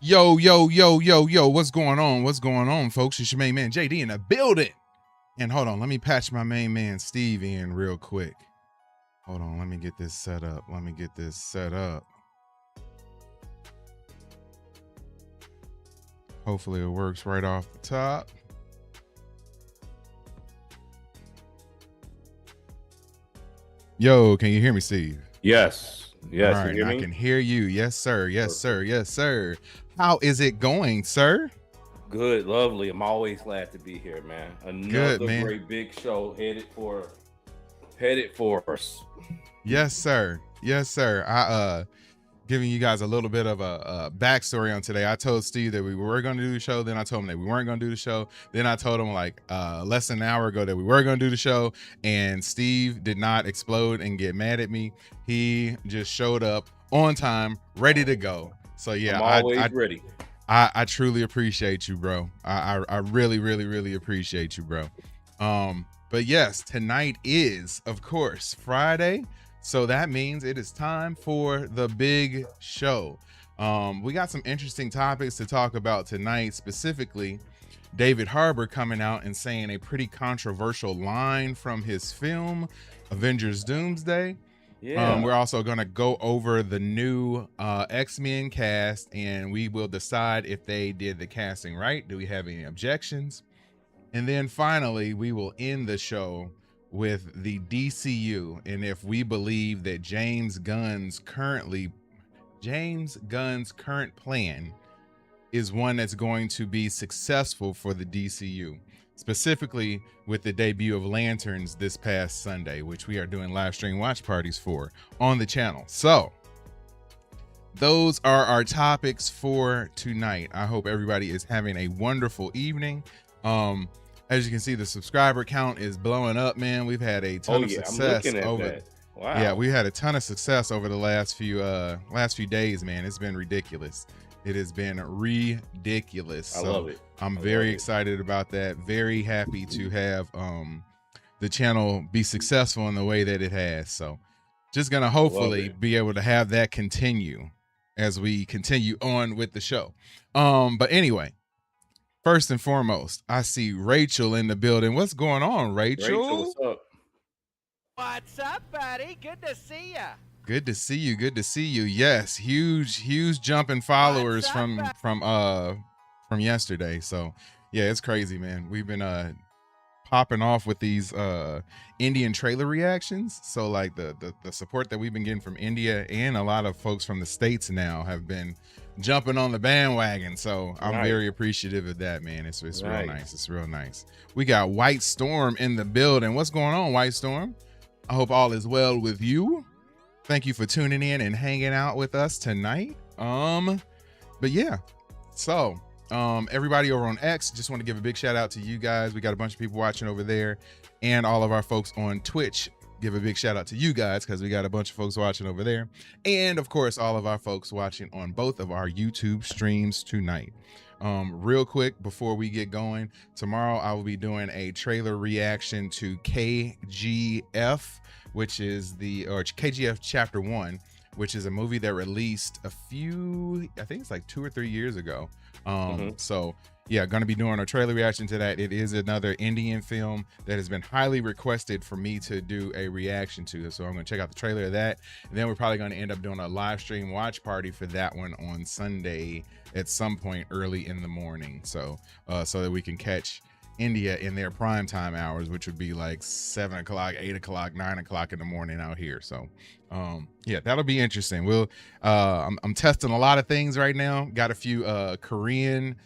Yo, yo, yo, yo, yo, what's going on? What's going on, folks? It's your main man, JD, in the building. And hold on, let me patch my main man, Steve, in real quick. Hold on, let me get this set up. Hopefully it works right off the top. Yo, can you hear me, Steve? Yes. All right, I can hear you. Yes, sir. Yes, sir. Yes, sir. How is it going, sir? Good, lovely. I'm always glad to be here, man. Another great big show headed for us. Yes, sir. Yes, sir. I giving you guys a little bit of a backstory on today. I told Steve that we were going to do the show. Then I told him that we weren't going to do the show. Then I told him like less than an hour ago that we were going to do the show. And Steve did not explode and get mad at me. He just showed up on time, ready to go. So yeah, I'm always ready. I truly appreciate you, bro. I really, really, really appreciate you, bro. But yes, tonight is, of course, Friday. So that means it is time for the big show. We got some interesting topics to talk about tonight, specifically David Harbour coming out and saying a pretty controversial line from his film, Avengers Doomsday. Yeah. We're also going to go over the new X-Men cast, and we will decide if they did the casting right. Do we have any objections? And then finally, we will end the show with the DCU, and if we believe that James Gunn's current plan is one that's going to be successful for the DCU, specifically with the debut of Lanterns this past Sunday, which we are doing live stream watch parties for on the channel. So those are our topics for tonight. I hope everybody is having a wonderful evening. As you can see, the subscriber count is blowing up, man. We've had a ton of success over. Wow. Yeah, we had a ton of success over the last few days, man. It's been ridiculous. It has been ridiculous. I love it. I'm very excited about that. Very happy to have the channel be successful in the way that it has. So just gonna hopefully be able to have that continue as we continue on with the show. But anyway, first and foremost, I see Rachel in the building. What's going on, Rachel? Rachel, what's up? What's up, buddy? Good to see ya. Good to see you. Good to see you. Yes, huge jump in followers from yesterday. So yeah, it's crazy, man. We've been popping off with these Indian trailer reactions. So like the support that we've been getting from India and a lot of folks from the States now have been jumping on the bandwagon. So I'm very appreciative of that, man. It's real nice. It's real nice. We got White Storm in the building. What's going on, White Storm? I hope all is well with you. Thank you for tuning in and hanging out with us tonight. But yeah, so everybody over on X, just want to give a big shout out to you guys. We got a bunch of people watching over there, and all of our folks on Twitch. Give a big shout out to you guys because we got a bunch of folks watching over there, and of course all of our folks watching on both of our YouTube streams tonight. Real quick before we get going, tomorrow I will be doing a trailer reaction to KGF, which is KGF Chapter 1, which is a movie that released I think it's like 2 or 3 years ago. So yeah, going to be doing a trailer reaction to that. It is another Indian film that has been highly requested for me to do a reaction to. So I'm going to check out the trailer of that. And then we're probably going to end up doing a live stream watch party for that one on Sunday at some point early in the morning. So that we can catch India in their prime time hours, which would be like 7 o'clock, 8 o'clock, 9 o'clock in the morning out here. So yeah, that'll be interesting. I'm testing a lot of things right now. Got a few Korean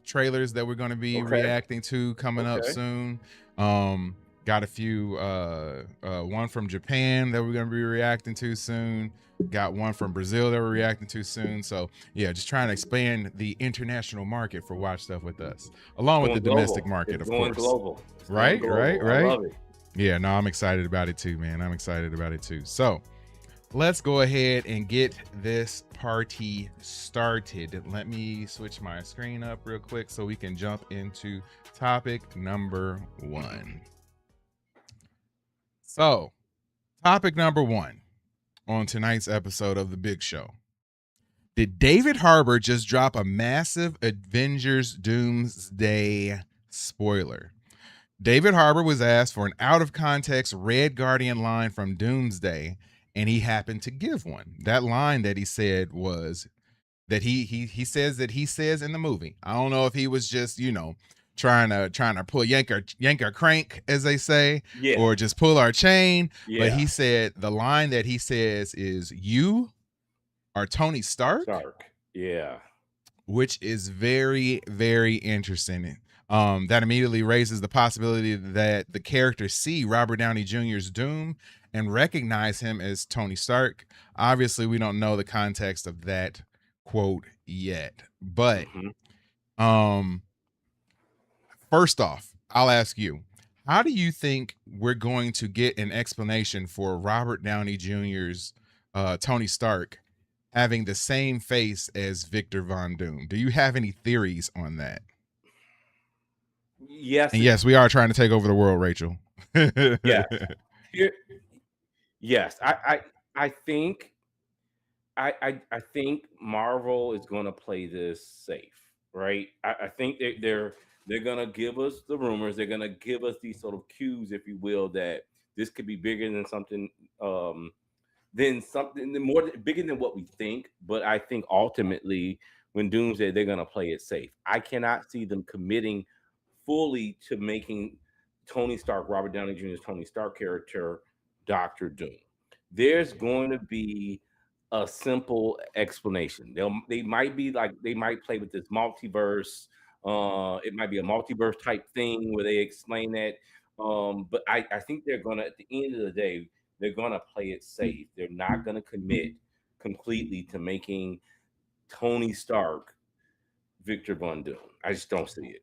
trailers that we're going to be reacting to coming up soon. Got a few one from Japan that we're going to be reacting to soon. Got one from Brazil that we're reacting to soon. So yeah, just trying to expand the international market for Watch Stuff with Us, along with the domestic market, of course. Global. Right. I love it. Yeah, no, I'm excited about it too, man. I'm excited about it too. So let's go ahead and get this party started. Let me switch my screen up real quick so we can jump into topic number 1. So topic number 1 on tonight's episode of The Big Show. Did David Harbour just drop a massive Avengers Doomsday spoiler? David Harbour was asked for an out of context Red Guardian line from Doomsday, and he happened to give one. That line that he said was that he says in the movie. I don't know if he was just, trying to pull yank our crank, as they say, or just pull our chain. But he said the line that he says is, "You are Tony Stark." Yeah. Which is very, very interesting. That immediately raises the possibility that the characters see Robert Downey Jr.'s Doom and recognize him as Tony Stark. Obviously, we don't know the context of that quote yet. But first off, I'll ask you, how do you think we're going to get an explanation for Robert Downey Jr.'s Tony Stark having the same face as Victor Von Doom? Do you have any theories on that? Yes. And yes, we are trying to take over the world, Rachel. Yes. I think Marvel is going to play this safe, right? I think they're going to give us the rumors. They're going to give us these sort of cues, if you will, that this could be bigger than something more bigger than what we think. But I think ultimately, when Doomsday, they're going to play it safe. I cannot see them committing fully to making Tony Stark, Robert Downey Jr.'s Tony Stark character, Dr. Doom. There's going to be a simple explanation. They might play with this multiverse. It might be a multiverse type thing where they explain that. But I think they're going to, at the end of the day, they're going to play it safe. They're not going to commit completely to making Tony Stark Victor Von Doom. I just don't see it.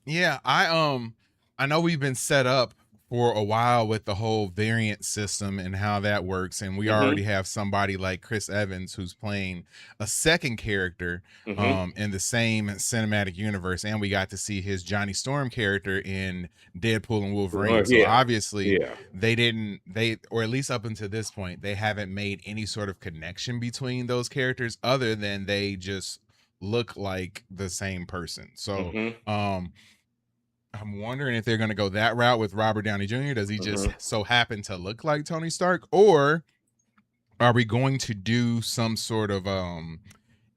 Yeah, I know we've been set up for a while with the whole variant system and how that works, and we already have somebody like Chris Evans who's playing a second character in the same cinematic universe, and we got to see his Johnny Storm character in Deadpool and Wolverine. So obviously they or at least up until this point, they haven't made any sort of connection between those characters other than they just look like the same person. So I'm wondering if they're going to go that route with Robert Downey Jr. Does he just so happen to look like Tony Stark, or are we going to do some sort of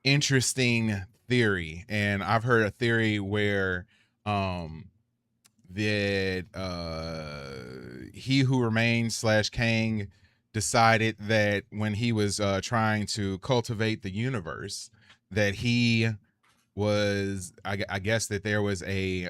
interesting theory? And I've heard a theory where that He Who Remains / Kang decided that when he was trying to cultivate the universe, that he was, I guess that there was a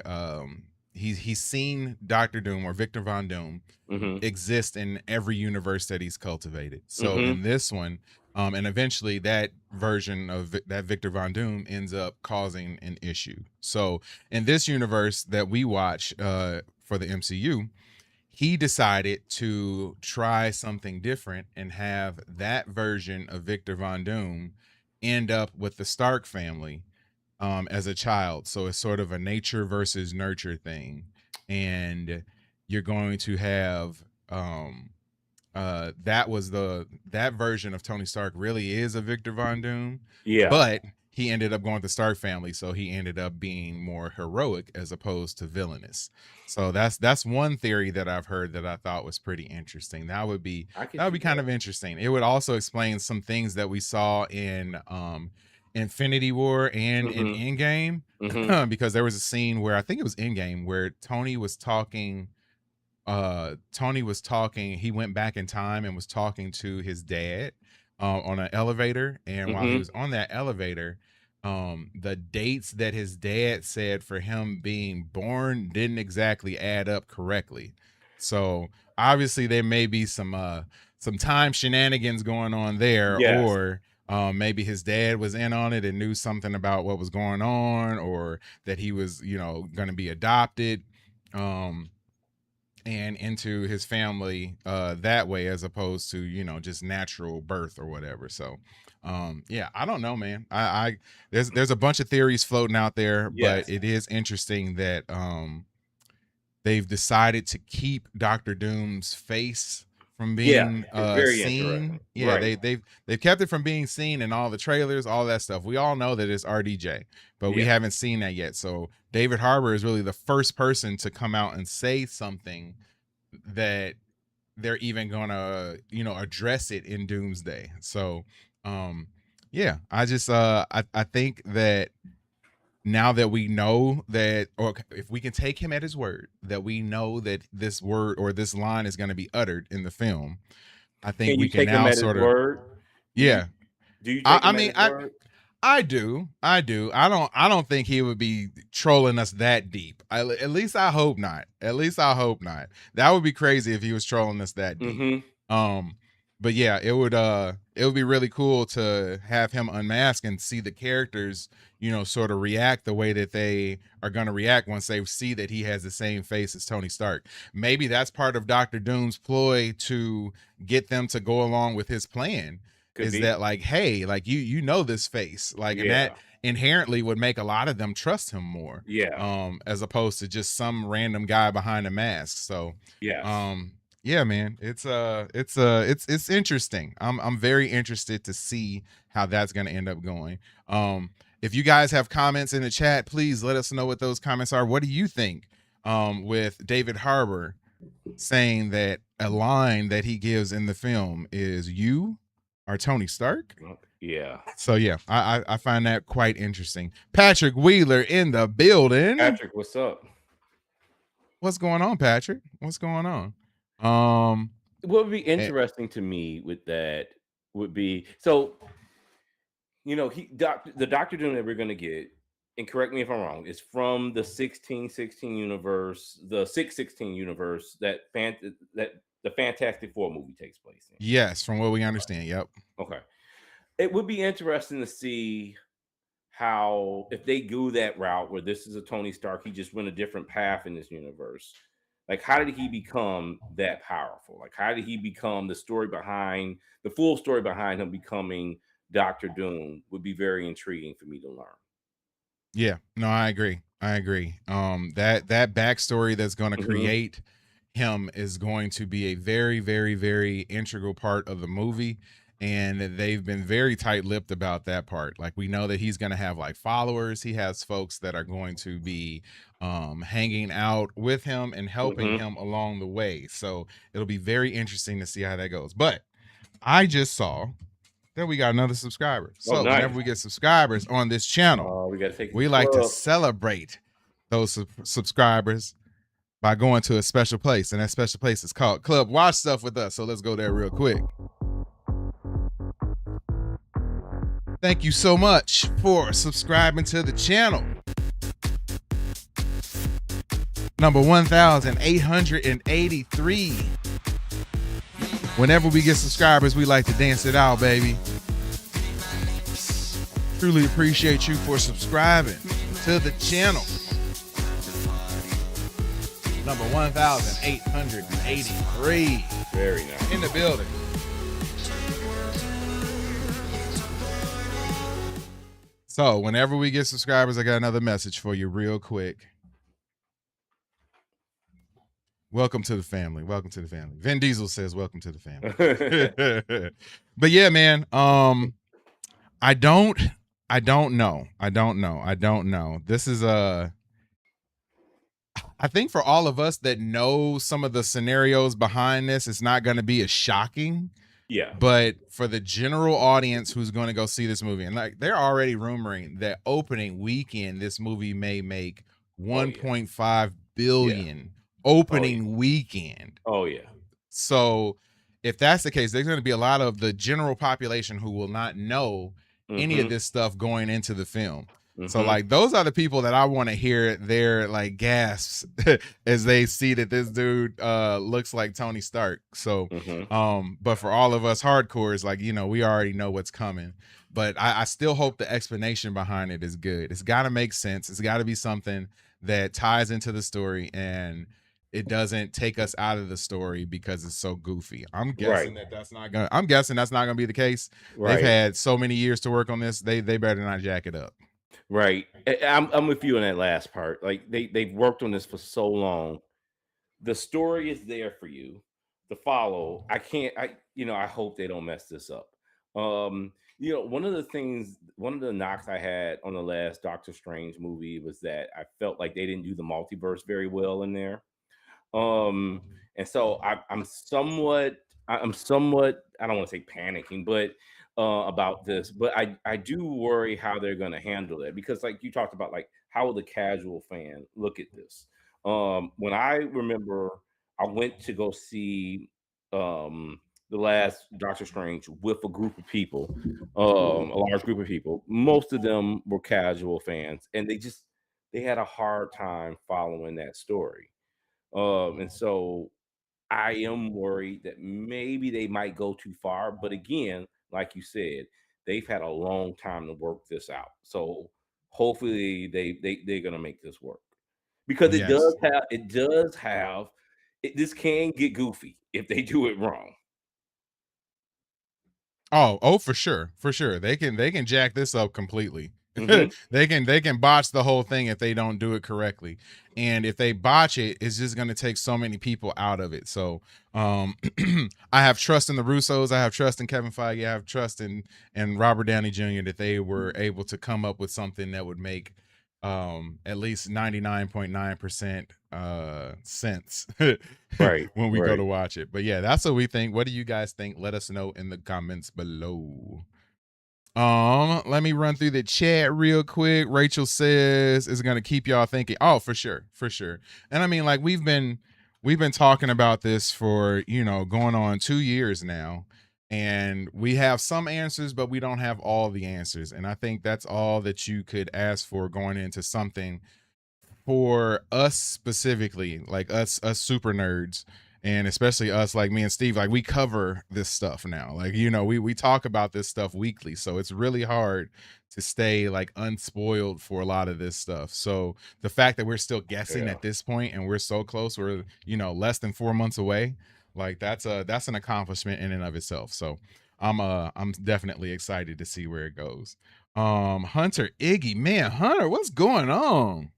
he's seen Dr. Doom or Victor Von Doom exist in every universe that he's cultivated. So in this one, and eventually that version of that Victor Von Doom ends up causing an issue. So in this universe that we watch for the MCU, he decided to try something different and have that version of Victor Von Doom end up with the Stark family as a child. So it's sort of a nature versus nurture thing. And you're going to have that version of Tony Stark really is a Victor Von Doom. Yeah. But he ended up going to the Stark family, so he ended up being more heroic as opposed to villainous. So that's one theory that I've heard that I thought was pretty interesting. That would be kind of interesting. It would also explain some things that we saw in Infinity War and in Endgame, because there was a scene where I think it was Endgame where Tony was talking. He went back in time and was talking to his dad on an elevator, and while he was on that elevator, the dates that his dad said for him being born didn't exactly add up correctly. So obviously there may be some time shenanigans going on there. Yes. Or maybe his dad was in on it and knew something about what was going on, or that he was, going to be adopted and into his family that way, as opposed to, just natural birth or whatever. So yeah, I don't know, man. There's a bunch of theories floating out there, but it is interesting that they've decided to keep Dr. Doom's face from being it's very seen. interesting. Yeah, Right. they've kept it from being seen in all the trailers, all that stuff. We all know that it's RDJ, but we Yeah. haven't seen that yet. So David Harbour is really the first person to come out and say something that they're even gonna, address it in Doomsday. So yeah, I just I think that now that we know that, or if we can take him at his word, that we know that this word or this line is going to be uttered in the film, I think Can we you can take him now at his sort of, word? yeah. Do you I, take I him at mean, his word? I do. I don't think he would be trolling us that deep. At least I hope not. At least I hope not. That would be crazy if he was trolling us that deep. Um, but yeah, it would be really cool to have him unmask and see the characters, sort of react the way that they are going to react once they see that he has the same face as Tony Stark. Maybe that's part of Doctor Doom's ploy to get them to go along with his plan. Could Is be. that like, hey, like you know this face, like, and that inherently would make a lot of them trust him more, as opposed to just some random guy behind a mask. So yeah, man, it's interesting. I'm very interested to see how that's going to end up going. If you guys have comments in the chat, please let us know what those comments are. What do you think with David Harbour saying that a line that he gives in the film is "You are Tony Stark"? Yeah. So yeah, I find that quite interesting. Patrick Wheeler in the building. Patrick, what's up? What's going on, Patrick? What's going on? What would be interesting to me with that would be, so, the Doctor Doom that we're going to get, and correct me if I'm wrong, is from the 1616 universe, the 616 universe that the Fantastic Four movie takes place in. Yes, from what we understand. Yep. Okay. It would be interesting to see how, if they go that route where this is a Tony Stark, he just went a different path in this universe. Like, how did he become that powerful? Like, how did he become the full story behind him becoming Doctor Doom would be very intriguing for me to learn. Yeah, no, I agree. That backstory that's going to create him is going to be a very, very, very integral part of the movie. And they've been very tight-lipped about that part. Like, we know that he's going to have like followers. He has folks that are going to be hanging out with him and helping him along the way. So it'll be very interesting to see how that goes. But I just saw that we got another subscriber. So nice. Whenever we get subscribers on this channel, we like to celebrate those subscribers by going to a special place. And that special place is called Club Watch Stuff with Us. So let's go there real quick. Thank you so much for subscribing to the channel. Number 1,883. Whenever we get subscribers, we like to dance it out, baby. Truly appreciate you for subscribing to the channel. Number 1,883. Very nice. In the building. So whenever we get subscribers, I got another message for you real quick. Welcome to the family. Welcome to the family. Vin Diesel says, welcome to the family. But yeah, man, I don't know. This is I think for all of us that know some of the scenarios behind this, it's not going to be as shocking. Yeah. But for the general audience who's going to go see this movie, and like they're already rumoring that opening weekend, this movie may make 1.5 billion opening weekend. Oh yeah. So if that's the case, there's going to be a lot of the general population who will not know any of this stuff going into the film. So like those are the people that I want to hear their like gasps as they see that this dude looks like Tony Stark. So but for all of us hardcores, like, you know, we already know what's coming. But I still hope the explanation behind it is good. It's got to make sense. It's got to be something that ties into the story and it doesn't take us out of the story because it's so goofy. I'm guessing that's not gonna be the case. They've had so many years to work on this. They better not jack it up. Right. I'm with you on that last part. Like they've worked on this for so long. The story is there for you. to follow. I hope they don't mess this up. One of the knocks I had on the last Doctor Strange movie was that I felt like they didn't do the multiverse very well in there. And so I'm somewhat, I don't want to say panicking, but about this, but I do worry how they're going to handle it, because like you talked about, like, how will the casual fan look at this? When I remember, I went to go see the last Doctor Strange with a group of people, a large group of people. Most of them were casual fans, and they had a hard time following that story. And so I am worried that maybe they might go too far. But again, like you said, they've had a long time to work this out. So hopefully they're gonna make this work, because Yes. this can get goofy if they do it wrong. Oh, for sure, for sure. They can jack this up completely. Mhm. They can botch the whole thing if they don't do it correctly, and if they botch it, it's just going to take so many people out of it. So, I have trust in the Russos. I have trust in Kevin Feige. I have trust in Robert Downey Jr. that they were able to come up with something that would make at least 99.9% sense Right, when we go right. to watch it. But yeah, that's what we think. What do you guys think? Let us know in the comments below. Let me run through the chat real quick. Rachel says it's gonna keep y'all thinking. Oh, for sure, for sure. And I mean, like, we've been talking about this for, going on 2 years now, and we have some answers, but we don't have all the answers. And I think that's all that you could ask for going into something for us specifically, like us super nerds, and especially us, like me and Steve, like, we cover this stuff now. Like, we talk about this stuff weekly, so it's really hard to stay like unspoiled for a lot of this stuff. So the fact that we're still guessing Yeah. at this point and we're so close, we're less than 4 months away, like, that's an accomplishment in and of itself. So I'm definitely excited to see where it goes. Hunter Iggy, man, Hunter, what's going on?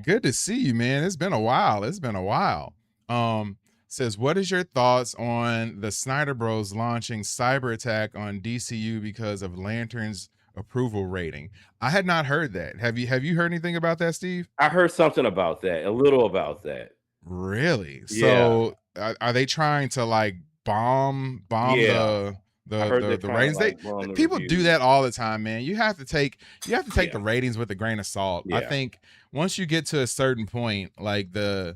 Good to see you, man. It's been a while. It's been a while. Um, Says, what is your thoughts on the Snyder Bros launching Cyber Attack on DCU because of Lantern's approval rating? I had not heard that. Have you heard anything about that, Steve? I heard something about that, a little about that. Really? Yeah, So are they trying to like bomb yeah. the I the heard they're the the trying to ratings? They like run the People do reviews. that all the time, man. You have to take Yeah, the ratings with a grain of salt. I yeah. think once you get to a certain point, like the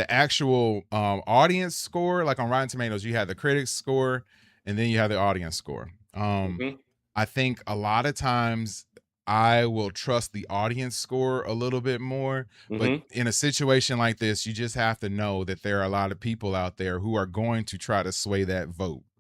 actual audience score, like on Rotten Tomatoes, you have the critics score and then you have the audience score. Mhm, I think a lot of times I will trust the audience score a little bit more, but mhm. in a situation like this, you just have to know that there are a lot of people out there who are going to try to sway that vote. Oh,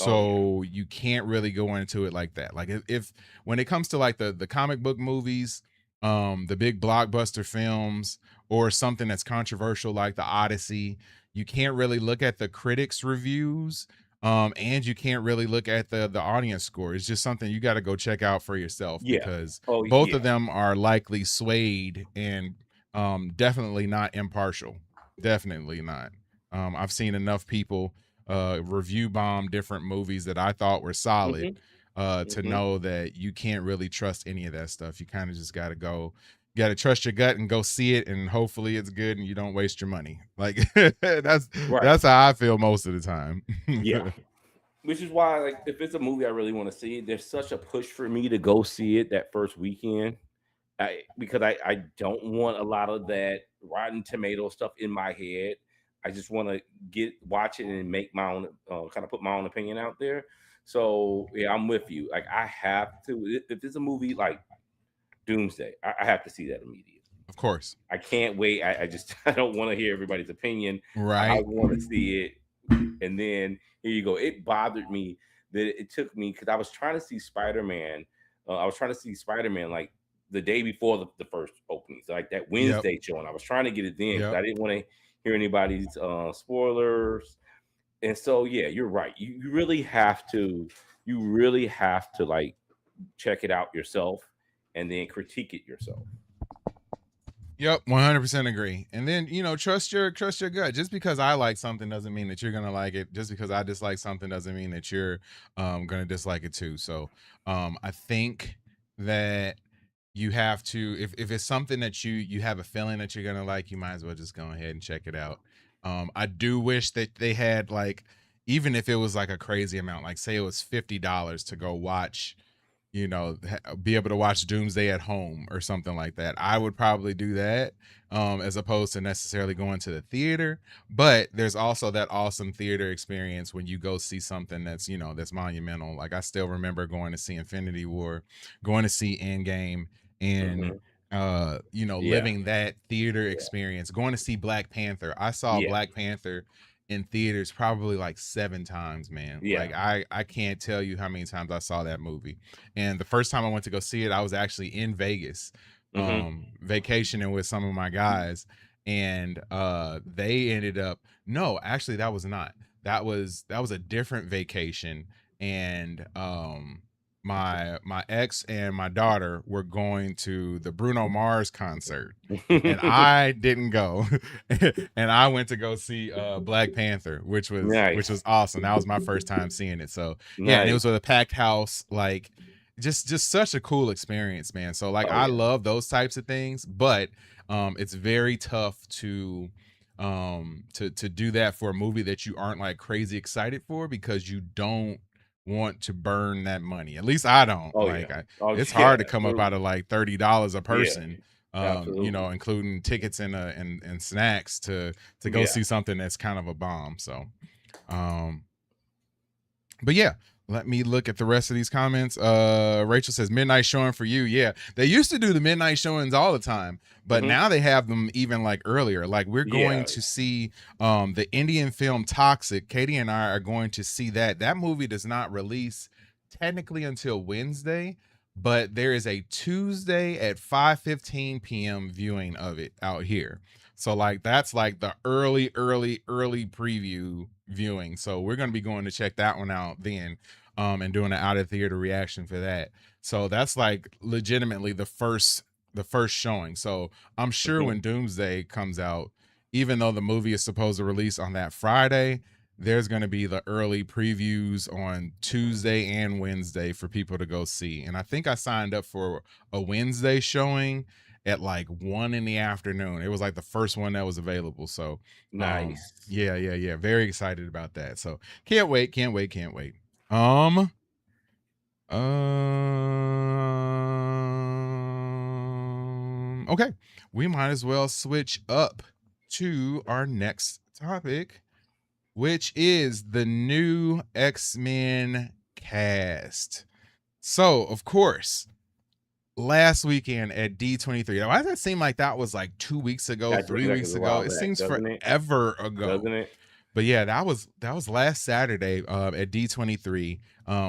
yeah. So you can't really go into it like that. Like, if when it comes to like the comic book movies, the big blockbuster films, or something that's controversial like the Odyssey, you can't really look at the critics reviews, and you can't really look at the audience score. It's just something you got to go check out for yourself, Yeah. because Oh, both yeah. of them are likely swayed, and definitely not impartial. Definitely not. I've seen enough people review bomb different movies that I thought were solid, Mhm, to mhm. know that you can't really trust any of that stuff. You kind of just got to go, you got to trust your gut and go see it, and hopefully it's good and you don't waste your money. Like, that's Right. that's how I feel most of the time. Yeah. Which is why, like, if it's a movie I really wanna see, there's such a push for me to go see it that first weekend. Because I don't want a lot of that Rotten Tomato stuff in my head. I just wanna watch it and make my own, kinda put my own opinion out there. So, yeah, I'm with you. Like, I have to, if it's a movie like Doomsday, I have to see that immediately. Of course. I can't wait. I just I don't wanna hear everybody's opinion. I Right. wanna see it, and then here you go. It bothered me that it took me, because I was trying to see Spider-Man. I was trying to see Spider-Man like the day before the first opening, so like that Yep. Wednesday show, and I was trying to get it then because Yep. I didn't want to hear anybody's spoilers. And so, yeah, you're right. You really have to. You really have to like check it out yourself and then critique it yourself. Yep, 100% agree. And then, trust your gut. Just because I like something doesn't mean that you're going to like it. Just because I dislike something doesn't mean that you're going to dislike it too. So, I think that you have to, if it's something that you have a feeling that you're going to like, you might as well just go ahead and check it out. I do wish that they had, like, even if it was like a crazy amount, like say it was $50 to go watch, be able to watch Doomsday at home or something like that. I would probably do that, as opposed to necessarily going to the theater. But there's also that awesome theater experience when you go see something that's monumental. Like I still remember going to see Infinity War, going to see Endgame, and Hmm. Yeah, living that theater yeah, experience. Going to see Black Panther. I saw yeah, Black Panther in theaters probably like 7 times, man. yeah. Like I can't tell you how many times I saw that movie. And the first time I went to go see it, I was actually in Vegas, Hmm. vacationing with some of my guys. And they ended up, no, actually that was not. That was a different vacation. And my ex and my daughter were going to the Bruno Mars concert. And I didn't go. And I went to go see Black Panther, which was Nice, awesome. That was my first time seeing it. So yeah, and it nice. was with a packed house, like just such a cool experience, man. So like Oh I yeah. love those types of things, but it's very tough to do that for a movie that you aren't like crazy excited for, because you don't want to burn that money. At least I don't. Oh Like yeah. Oh it's yeah. hard to come up out Absolutely. of like $30 a Yeah. person, Absolutely. including tickets and snacks to go Yeah. see something that's kind of a bomb. So um but yeah, let me look at the rest of these comments. Rachel says midnight showing for you. Yeah, they used to do the midnight showings all the time, but Hmm. now they have them even like earlier. Like we're going Yeah. to see the Indian film Toxic. Katie and I are going to see that movie does not release technically until Wednesday, but there is a Tuesday at 5:15 p.m. viewing of it out here. So like that's like the early preview viewing. So we're gonna be going to check that one out then, and doing an out of theater reaction for that. So that's like legitimately the first showing. So I'm sure Hmm. when Doomsday comes out, even though the movie is supposed to release on that Friday, there's going to be the early previews on Tuesday and Wednesday for people to go see. And I think I signed up for a Wednesday showing at like 1 in the afternoon. It was like the first one that was available. So Nice. yeah. Very excited about that. So can't wait. Um okay. We might as well switch up to our next topic, which is the new X-Men cast. So, of course, last weekend at D23. Now, why does that seem like that was like 2 weeks ago, That three seems like it's weeks a ago? while It back, seems doesn't it? forever ago. Doesn't it? But yeah, that was last Saturday at D23.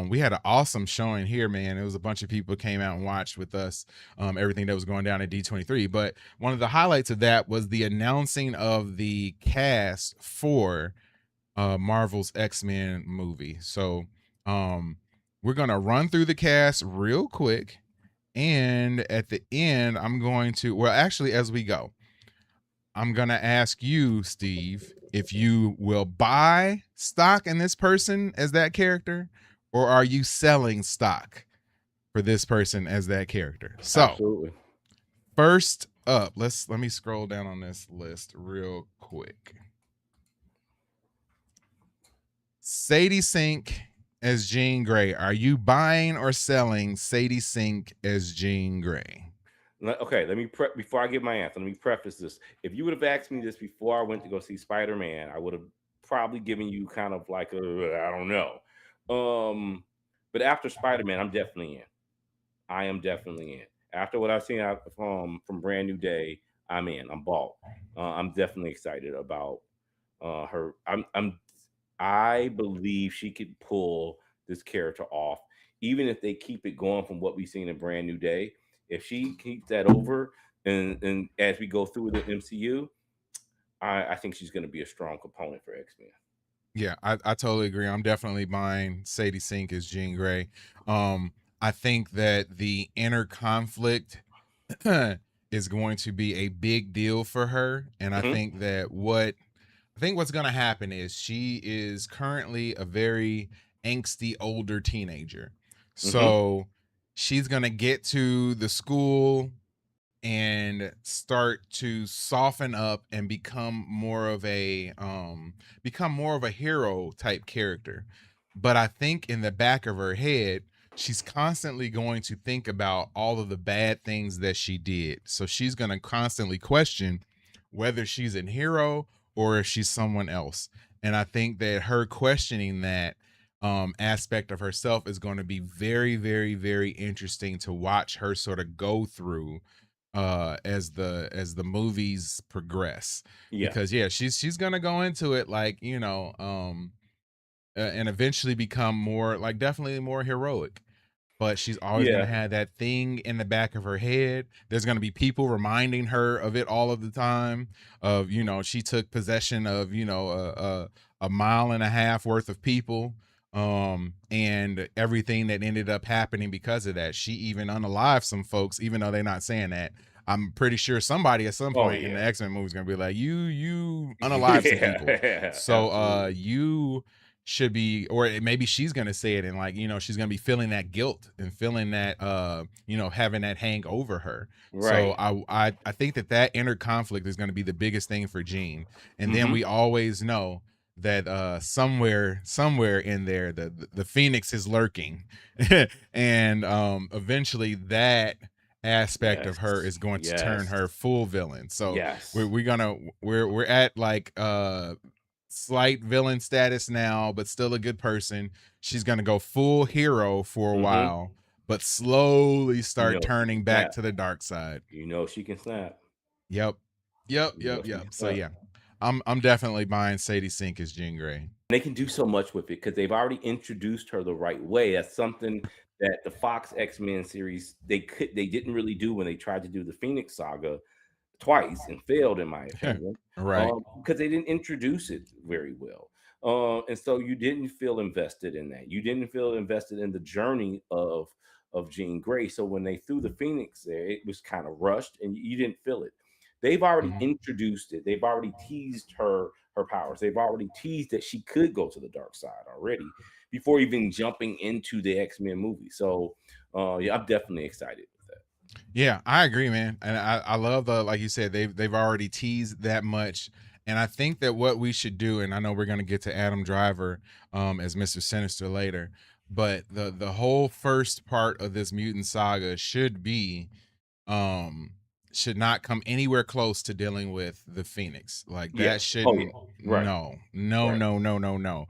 We had an awesome showing here, man. It was a bunch of people came out and watched with us everything that was going down at D23. But one of the highlights of that was the announcing of the cast for Marvel's X-Men movie. So we're gonna run through the cast real quick, and at the end, I'm going to, well, actually, as we go, I'm going to ask you, Steve, if you will buy stock in this person as that character, or are you selling stock for this person as that character? So, Absolutely. first up, let me scroll down on this list real quick. Sadie Sink as Jean Grey. Are you buying or selling Sadie Sink as Jean Grey? Okay, let me prep before I give my answer. Let me preface this. If you would have asked me this before I went to go see Spider-Man, I would have probably given you kind of like a I don't know. But after Spider-Man, I'm definitely in. I am definitely in. After what I've seen out from Brand New Day, I'm in. I'm bought. I'm definitely excited about her. I believe she could pull this character off, even if they keep it going from what we've seen in Brand New Day. If she keeps that over, and as we go through the MCU, I think she's going to be a strong component for X-Men. Yeah, I totally agree. I'm definitely buying Sadie Sink as Jean Grey. I think that the inner conflict is going to be a big deal for her. And I Mhm. think that what's going to happen is she is currently a very angsty older teenager. Mhm. So she's going to get to the school and start to soften up and become more of a hero type character. But I think in the back of her head, she's constantly going to think about all of the bad things that she did. So she's going to constantly question whether she's a hero or if she's someone else. And I think that her questioning that aspect of herself is going to be very, very, very interesting to watch her sort of go through as the movies progress. Yeah. Because yeah, she's gonna go into it like, and eventually become more, like, definitely more heroic, but she's always going to Yeah. have that thing in the back of her head. There's going to be people reminding her of it all of the time, of, she took possession of, a mile and a half worth of people, and everything that ended up happening because of that. She even unalived some folks, even though they're not saying that. I'm pretty sure somebody at some Oh point in the yeah. X-Men movie is going to be like, you unalive some people. Yeah. So Absolutely. you should be, or maybe she's gonna say it, and, like, she's gonna be feeling that guilt and feeling that having that hang over her. So Right. I think that inner conflict is going to be the biggest thing for Jean. And then Mhm. we always know that somewhere in there the Phoenix is lurking. And eventually that aspect of Yes. her is going to turn Yes. her full villain. So Yes. we're at, like, slight villain status now, but still a good person. She's gonna go full hero for a Mhm. while, but slowly You start know she can turning back snap. to the dark side. You know she can snap. Yep. Yep, You know yep, she yep. can So snap. yeah. I'm definitely buying Sadie Sink as Jean Grey. They can do so much with it because they've already introduced her the right way. That's something that the Fox X-Men series they didn't really do when they tried to do the Phoenix Saga twice and failed, in my opinion, Right. because they didn't introduce it very well. And so you didn't feel invested in that. You didn't feel invested in the journey of Jean Grey. So when they threw the Phoenix there, it was kind of rushed, and you didn't feel it. They've already Mhm. introduced it. They've already teased her powers. They've already teased that she could go to the dark side already before even jumping into the X-Men movie. So yeah, I'm definitely excited with that. Yeah, I agree, man. And I love the, like you said, they've already teased that much. And I think that what we should do, and I know we're gonna get to Adam Driver as Mr. Sinister later, but the whole first part of this mutant saga um should not come anywhere close to dealing with the Phoenix. Like, Yeah. that Oh shouldn't. yeah. Right. No, no, Right. no, no, no, no.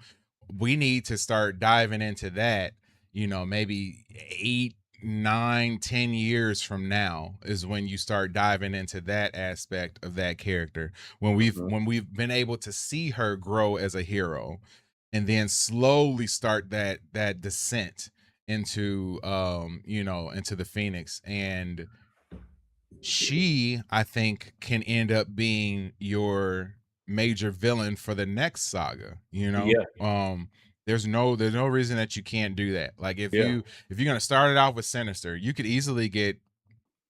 We need to start diving into that, maybe 8, 9, 10 years from now is when you start diving into that aspect of that character, when we've Mhm. when we've been able to see her grow as a hero, and then slowly start that descent into into the Phoenix. And she, I think, can end up being your major villain for the next saga. Yeah. There's no reason that you can't do that. Like, Yeah. if you're going to start it off with Sinister, you could easily get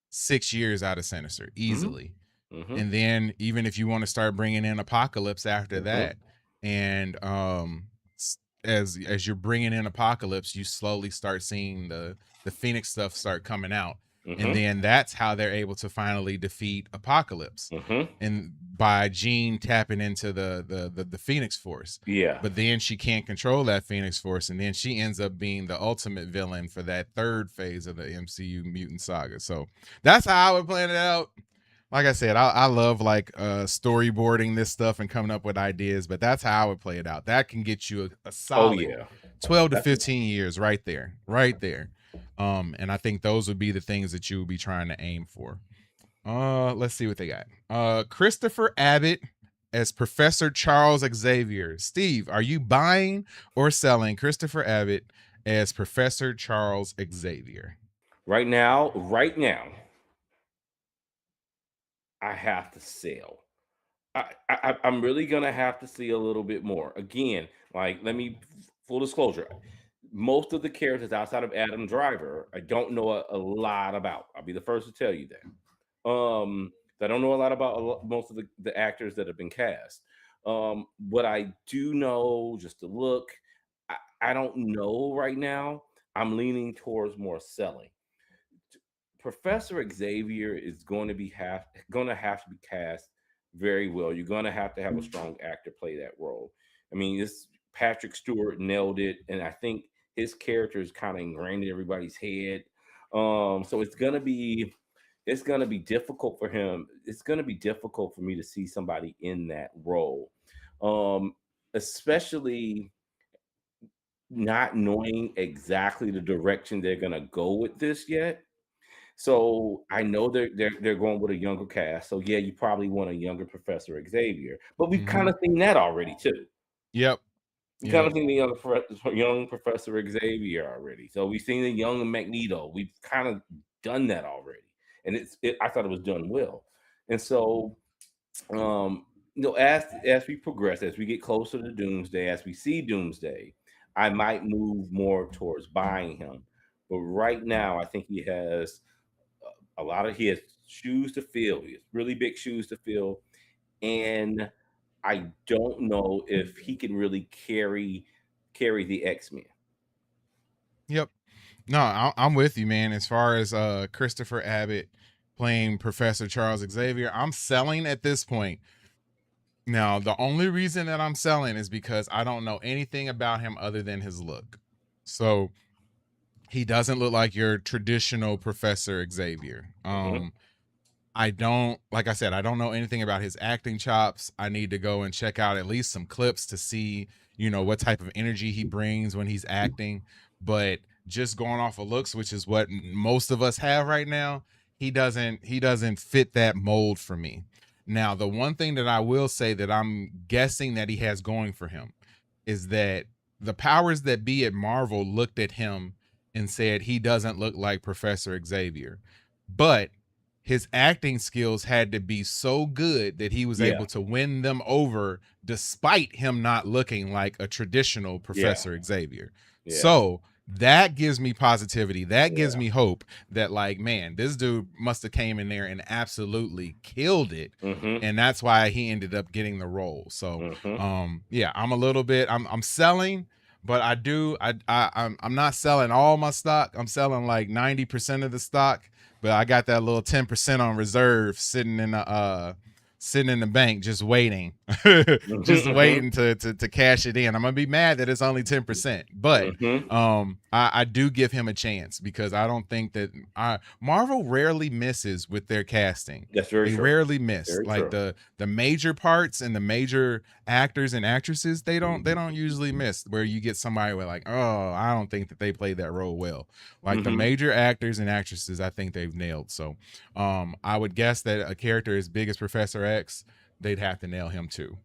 6 years out of Sinister Mhm. easily. Mhm. And then even if you want to start bringing in Apocalypse after Mhm. that, and as you're bringing in Apocalypse, you slowly start seeing the Phoenix stuff start coming out. And Mhm. then that's how they're able to finally defeat Apocalypse, Mhm. and by Jean tapping into the Phoenix Force. Yeah. But then she can't control that Phoenix Force, and then she ends up being the ultimate villain for that third phase of the MCU mutant saga. So that's how I would plan it out. Like I said, I love, like, storyboarding this stuff and coming up with ideas, but that's how I would play it out. That can get you a Oh solid yeah. 12 to That's 15 years right there, right there. And I think those would be the things that you would be trying to aim for. Let's see what they got. Christopher Abbott as Professor Charles Xavier. Steve, are you buying or selling Christopher Abbott as Professor Charles Xavier? right now. Right now, I have to sell. I'm really gonna have to see a little bit more. Again, like let me full disclosure. Most of the characters outside of Adam Driver, I don't know a lot about. I'll be the first to tell you that. I don't know a lot about most of the actors that have been cast. What I do know, just to look, I don't know right now. I'm leaning towards more selling. Professor Xavier is going to have to be cast very well. You're going to have a strong actor play that role. I mean, this Patrick Stewart nailed it, and I think his character is kind of ingrained in everybody's head. So it's gonna be difficult for him. It's gonna be difficult for me to see somebody in that role, um, especially not knowing exactly the direction they're gonna go with this yet. So I know they're going with a younger cast. So yeah, you probably want a younger Professor Xavier, but we've kind Hmm. of seen that already too. Yep. We kind Yep. of seen the young Professor Xavier already. So we've seen the young Magneto. We've kind of done that already, and I thought it was done well. And so as we progress, as we get closer to Doomsday, as we see Doomsday, I might move more towards buying him. But right now, I think he has shoes to fill. He has really big shoes to fill, and I don't know if he can really carry the X-Men. Yep. No, I'm with you, man. As far as Christopher Abbott playing Professor Charles Xavier, I'm selling at this point. Now, the only reason that I'm selling is because I don't know anything about him other than his look. So he doesn't look like your traditional Professor Xavier. Mhm. I don't, like I said, I don't know anything about his acting chops. I need to go and check out at least some clips to see, what type of energy he brings when he's acting. But just going off of looks, which is what most of us have right now, he doesn't fit that mold for me. Now, the one thing that I will say that I'm guessing that he has going for him is that the powers that be at Marvel looked at him and said he doesn't look like Professor Xavier. But his acting skills had to be so good that he was Yeah, able to win them over despite him not looking like a traditional yeah, Professor Xavier. yeah, So that gives me positivity. That gives yeah. me hope that, like, man, this dude must have came in there and absolutely killed it. Mhm, And that's why he ended up getting the role. So mhm. yeah, I'm selling, but I'm not selling all my stock. I'm selling like 90% of the stock, but I got that little 10% on reserve sitting in the bank just waiting. Mhm, Just mhm, waiting to cash it in. I'm gonna be mad that it's only 10%, but mhm. I do give him a chance because I don't think that Marvel rarely misses with their casting. That's very They true. rarely miss. Very Like true. the major parts and the major actors and actresses, they don't usually miss where you get somebody with like, oh, I don't think that they played that role well. Like the Mhm. major actors and actresses, I think they've nailed. So I would guess that a character as big as Professor X, they'd have to nail him too.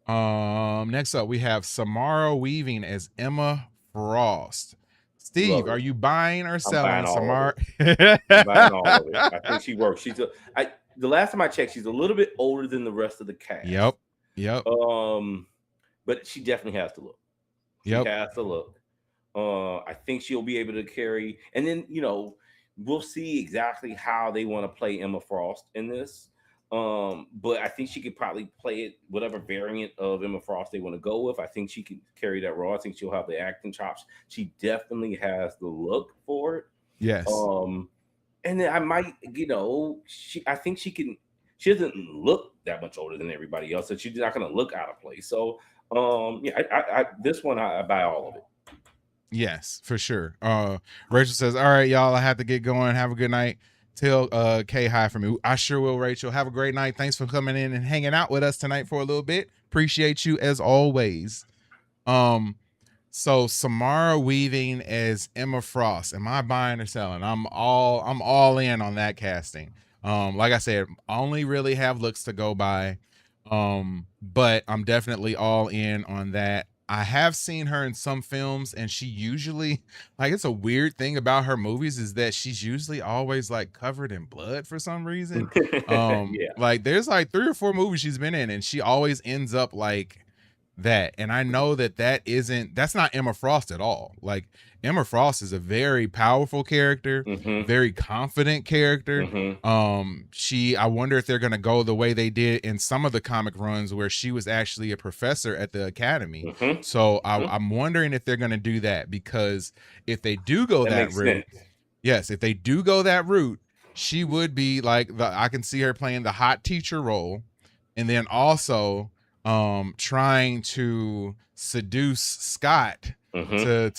Next up we have Samara Weaving as Emma Frost. Love Steve, are it. you buying or I'm buying selling all of Samara? it. I'm buying all of it. I think she works. The last time I checked, she's a little bit older than the rest of the cast. Yep. Yep. Um, but she definitely has to look. She Yep. has to look. I think she'll be able to carry, and then we'll see exactly how they want to play Emma Frost in this. But I think she could probably play it whatever variant of Emma Frost they want to go with. I think she can carry that role. I think she'll have the acting chops. She definitely has the look for it. Yes. Um, and then I might, I think she can. She doesn't look that much older than everybody else, so she's not going to look out of place. So, yeah, this one I buy all of it. Yes, for sure. Rachel says, all right, y'all, I have to get going. Have a good night. Tell Kay hi for me. I sure will, Rachel. Have a great night. Thanks for coming in and hanging out with us tonight for a little bit. Appreciate you as always. Um, so Samara Weaving as Emma Frost. Am I buying or selling? I'm all in on that casting. Like I said, I only really have looks to go by. But I'm definitely all in on that. I have seen her in some films, and she usually, like, it's a weird thing about her movies is that she's usually always like covered in blood for some reason. Yeah. Like there's like 3 or 4 movies she's been in, and she always ends up like that. And I know that's not Emma Frost at all. Like, Emma Frost is a very powerful character, very confident character. I wonder if they're going to go the way they did in some of the comic runs where she was actually a professor at the academy. So I'm wondering if they're going to do that, because if they do go that route, yes, if they do go that route, she would be like I can see her playing the hot teacher role, and then also trying to seduce Scott to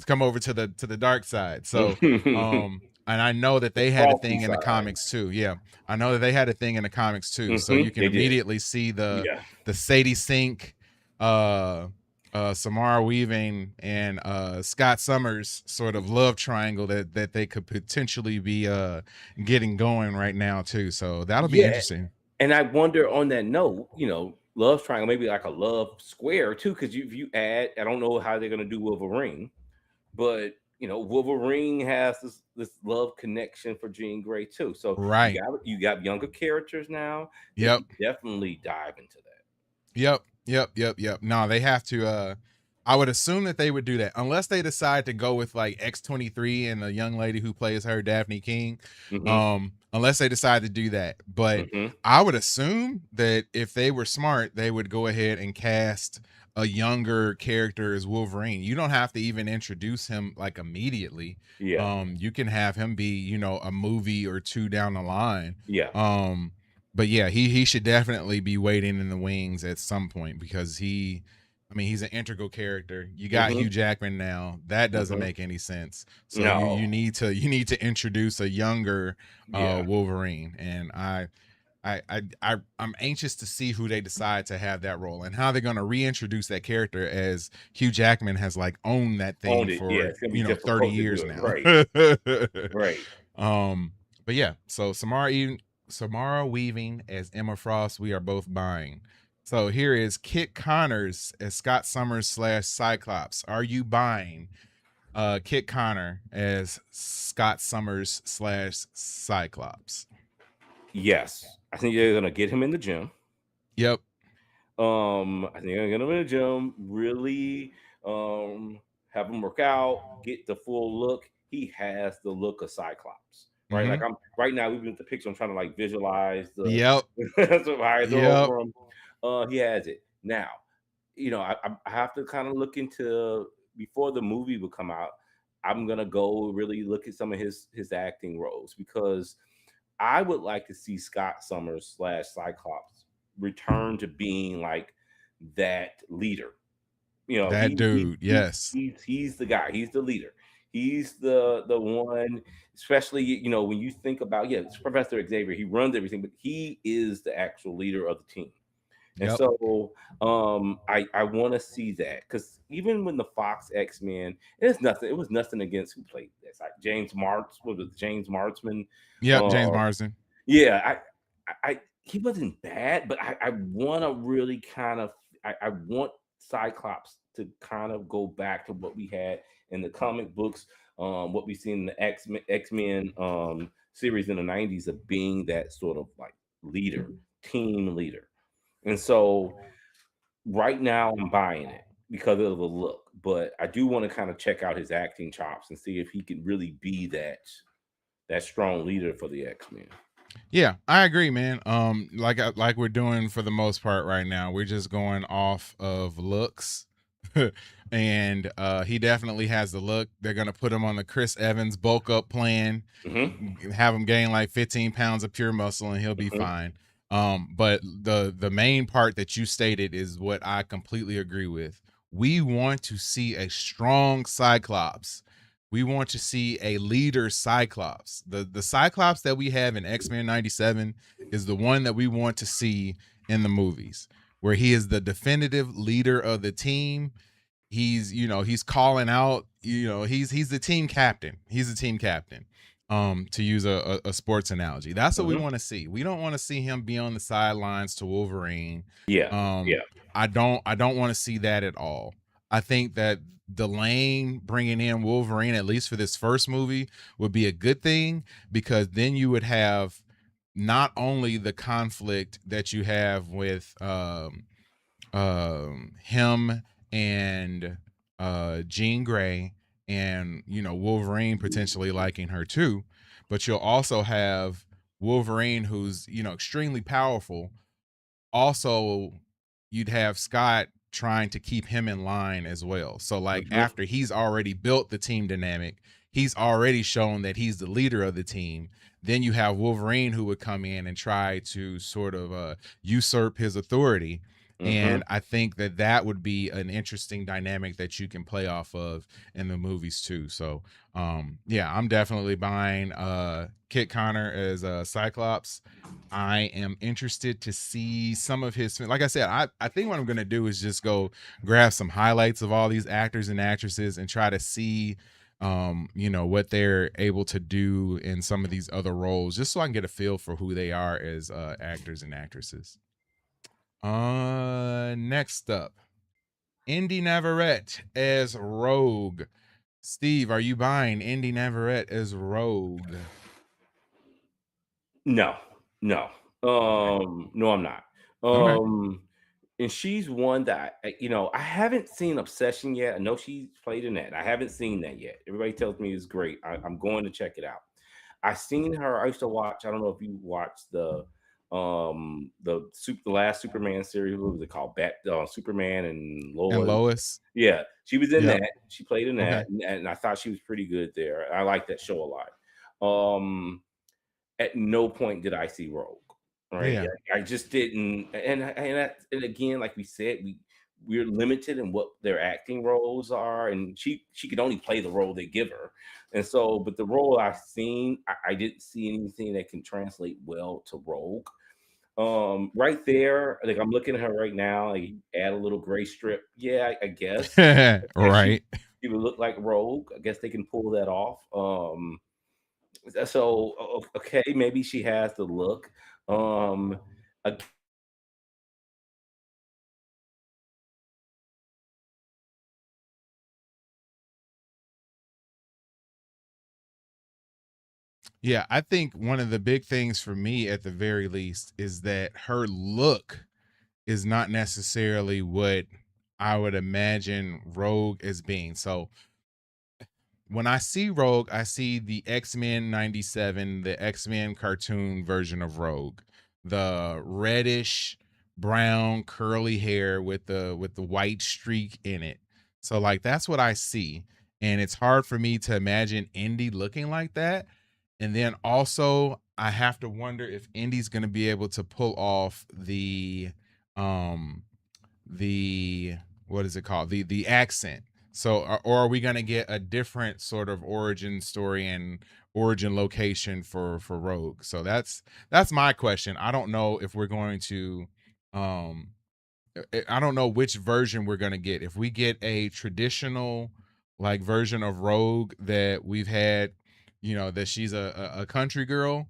come over to the dark side. So and I know that they had a thing in the comics too. Yeah, I know that they had a thing in the comics too. So you can immediately see the Sadie Sink, Samara Weaving, and Scott Summers sort of love triangle that they could potentially be getting going right now too. So that'll be interesting. And I wonder, on that note, love triangle, maybe like a love square too, because if you add, I don't know how they're gonna do Wolverine, but Wolverine has this love connection for Jean Grey too. So right, you got younger characters now. Yep, definitely dive into that. Yep. No, they have to. I would assume that they would do that unless they decide to go with like X-23 and the young lady who plays her, Daphne King. Unless they decide to do that, but I would assume that if they were smart, they would go ahead and cast a younger character as Wolverine. You don't have to even introduce him like immediately. You can have him be, a movie or two down the line. But yeah, he should definitely be waiting in the wings at some point, because he's an integral character. You got Hugh Jackman now. That doesn't make any sense. So you need to introduce a younger Wolverine. And I'm anxious to see who they decide to have that role and how they're going to reintroduce that character, as Hugh Jackman has like owned that thing for 30 years now. Right. But yeah, so Samara Weaving as Emma Frost, we are both buying. So here is Kit Connors as Scott Summers / Cyclops. Are you buying Kit Connor as Scott Summers / Cyclops? Yes. I think they're gonna get him in the gym. Yep. I think they're gonna get him in the gym, really have him work out, get the full look. He has the look of Cyclops. Right. Like right now, we've been at the picture. I'm trying to like visualize the over him. He has it now. I have to kind of look into, before the movie will come out. I'm gonna go really look at some of his acting roles, because I would like to see Scott Summers / Cyclops return to being like that leader. That dude. Yes, he's the guy. He's the leader. He's the one, especially when you think about it's Professor Xavier. He runs everything, but he is the actual leader of the team. And so I want to see that, because even when the Fox X-Men, it was nothing against who played this. Like James Martzman. Yeah, James Marsden. Yeah, he wasn't bad, but I want to really kind of I want Cyclops to kind of go back to what we had in the comic books, what we seen in the X-Men series in the 90s, of being that sort of like team leader. And so right now I'm buying it because of the look, but I do want to kind of check out his acting chops and see if he can really be that strong leader for the X-Men. Yeah, I agree, man. Like we're doing for the most part right now, we're just going off of looks. And he definitely has the look. They're gonna put him on the Chris Evans bulk up plan, have him gain like 15 pounds of pure muscle, and he'll be fine. But the main part that you stated is what I completely agree with. We want to see a strong Cyclops. We want to see a leader Cyclops. The Cyclops that we have in X-Men 97 is the one that we want to see in the movies, where he is the definitive leader of the team. He's calling out, he's the team captain. He's the team captain. To use a sports analogy. That's what we want to see. We don't want to see him be on the sidelines to Wolverine. I don't want to see that at all. I think that Delane bringing in Wolverine, at least for this first movie, would be a good thing, because then you would have not only the conflict that you have with him and Jean Grey, and Wolverine potentially liking her too, but you'll also have Wolverine, who's extremely powerful. Also, you'd have Scott trying to keep him in line as well. So like Mhm. after he's already built the team dynamic, he's already shown that he's the leader of the team. Then you have Wolverine, who would come in and try to sort of usurp his authority. Mhm. And I think that that would be an interesting dynamic that you can play off of in the movies too. So yeah, I'm definitely buying Kit Connor as Cyclops. I am interested to see some of his, like I said, I think what I'm going to do is just go grab some highlights of all these actors and actresses and try to see what they're able to do in some of these other roles, just so I can get a feel for who they are as actors and actresses. Next up, Indy Navarrete as Rogue. Steve, are you buying Indy Navarrete as Rogue? No, no, Okay. no, I'm not. Okay. And she's one that I haven't seen Obsession yet. I know she's played in that. I haven't seen that yet. Everybody tells me it's great. I'm going to check it out. I seen her. I used to watch. I don't know if you watched the last Superman series. What was it called? Superman and And Lois. Lois? Yeah, she was in Yep. that. She played in Okay. that, and I thought she was pretty good there. I like that show a lot. Um, at no point did I see Rogue. Right? Yeah. I just didn't. And again, like we said, we're limited in what their acting roles are, and she could only play the role they give her. And so, but the role I've seen, I didn't see anything that can translate well to Rogue. Right there, like I'm looking at her right now, like add a little gray strip. Yeah, I guess. Yeah, Right. she would look like Rogue. I guess they can pull that off. So okay, maybe she has the look. Um, ag- Yeah, I think one of the big things for me at the very least is that her look is not necessarily what I would imagine Rogue as being. So when I see Rogue, I see the X-Men 97, the X-Men cartoon version of Rogue. The reddish brown curly hair with the white streak in it. So like that's what I see. And it's hard for me to imagine Indy looking like that. And then also I have to wonder if Indy's going to be able to pull off um the what is it called, the accent. So or are we going to get a different sort of origin story and origin location for Rogue? So that's my question. I don't know if we're going to um I don't know which version we're going to get. If we get a traditional like version of Rogue that we've had, that she's a country girl,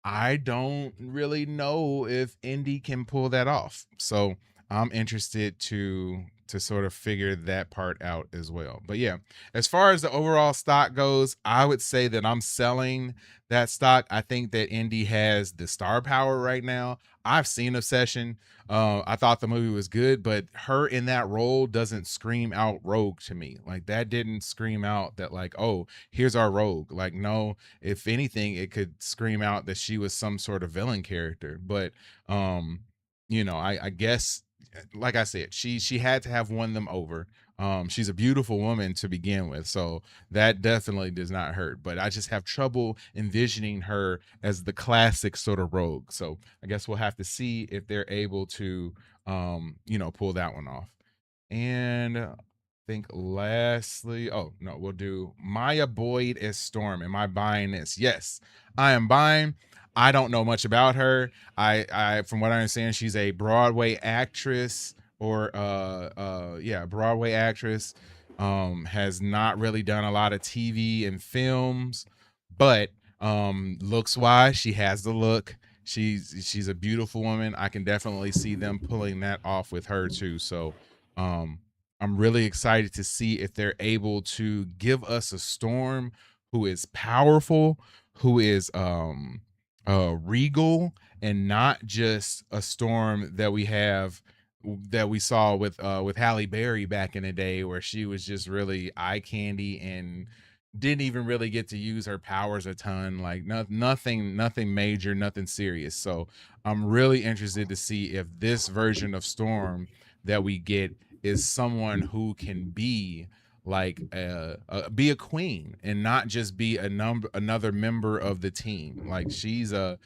I don't really know if Indy can pull that off. So I'm interested to sort of figure that part out as well. But yeah, as far as the overall stock goes, I would say that I'm selling that stock. I think that Indy has the star power right now. I've seen Obsession. I thought the movie was good, but her in that role doesn't scream out Rogue to me. Like that didn't scream out that like, oh, here's our Rogue. Like no, if anything, it could scream out that she was some sort of villain character. But I guess like I said, she had to have won them over. She's a beautiful woman to begin with, so that definitely does not hurt. But I just have trouble envisioning her as the classic sort of Rogue. So I guess we'll have to see if they're able to pull that one off. And think lastly, oh no, we'll do Maya Boyd as Storm. Am I buying this? Yes, I am buying. I don't know much about her. I from what I understand, she's a Broadway actress or yeah, Broadway actress. Has not really done a lot of TV and films, but looks wise, she has the look. She's a beautiful woman. I can definitely see them pulling that off with her too. So um I'm really excited to see if they're able to give us a Storm who is powerful, who is regal and not just a Storm that we saw with Halle Berry back in the day, where she was just really eye candy and didn't even really get to use her powers a ton. Like nothing major, nothing serious. So I'm really interested to see if this version of Storm that we get is someone who can be like be a queen and not just be another member of the team. Like she's an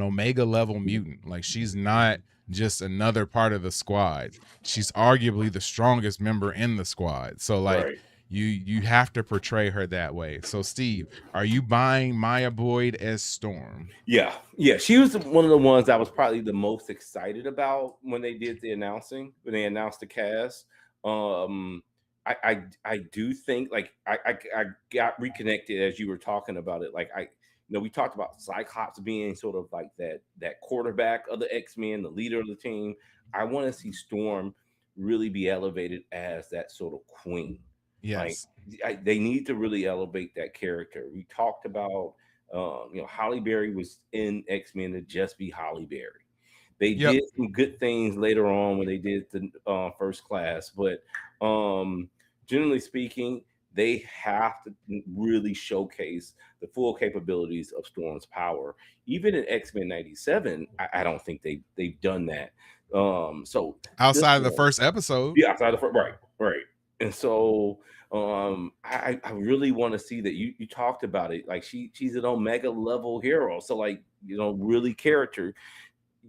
Omega level mutant. Like she's not just another part of the squad. She's arguably the strongest member in the squad. So like Right. you have to portray her that way. So Steve, are you buying Maya Boyd as Storm? Yeah, yeah. She was one of the ones I was probably the most excited about when they did the announcing, when they announced the cast. Um, I do think like I got reconnected as you were talking about it. Like we talked about Cyclops being sort of like that quarterback of the X-Men, the leader of the team. I want to see Storm really be elevated as that sort of queen. Like Yes. they need to really elevate that character. We talked about Halle Berry was in X-Men to just be Halle Berry. They Yep. did some good things later on when they did the First Class, but generally speaking, they have to really showcase the full capabilities of Storm's power. Even in X-Men '97, I don't think they've done that. So Outside of the first episode. yeah, outside the first, right. And so I really want to see that. You talked about it, like she's an Omega level hero, so like really character,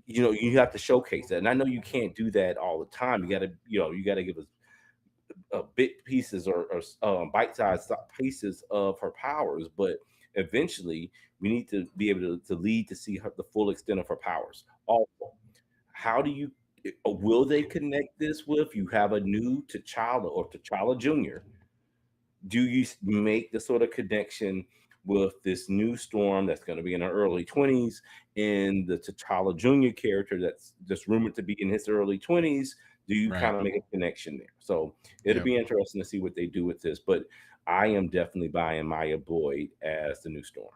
you have to showcase that. And I know you can't do that all the time. You got to give us bit pieces or bite-sized pieces of her powers, but eventually we need to be able to lead to see the full extent of her powers. Also, how do you will they connect this with you have a new T'Challa or T'Challa Jr.? Do you make the sort of connection with this new Storm that's going to be in her early 20s and the T'Challa Jr. character that's just rumored to be in his early 20s? Do you Right. kind of make a connection there? So it'll Yep. be interesting to see what they do with this. But I am definitely buying Maya Boyd as the new Storm.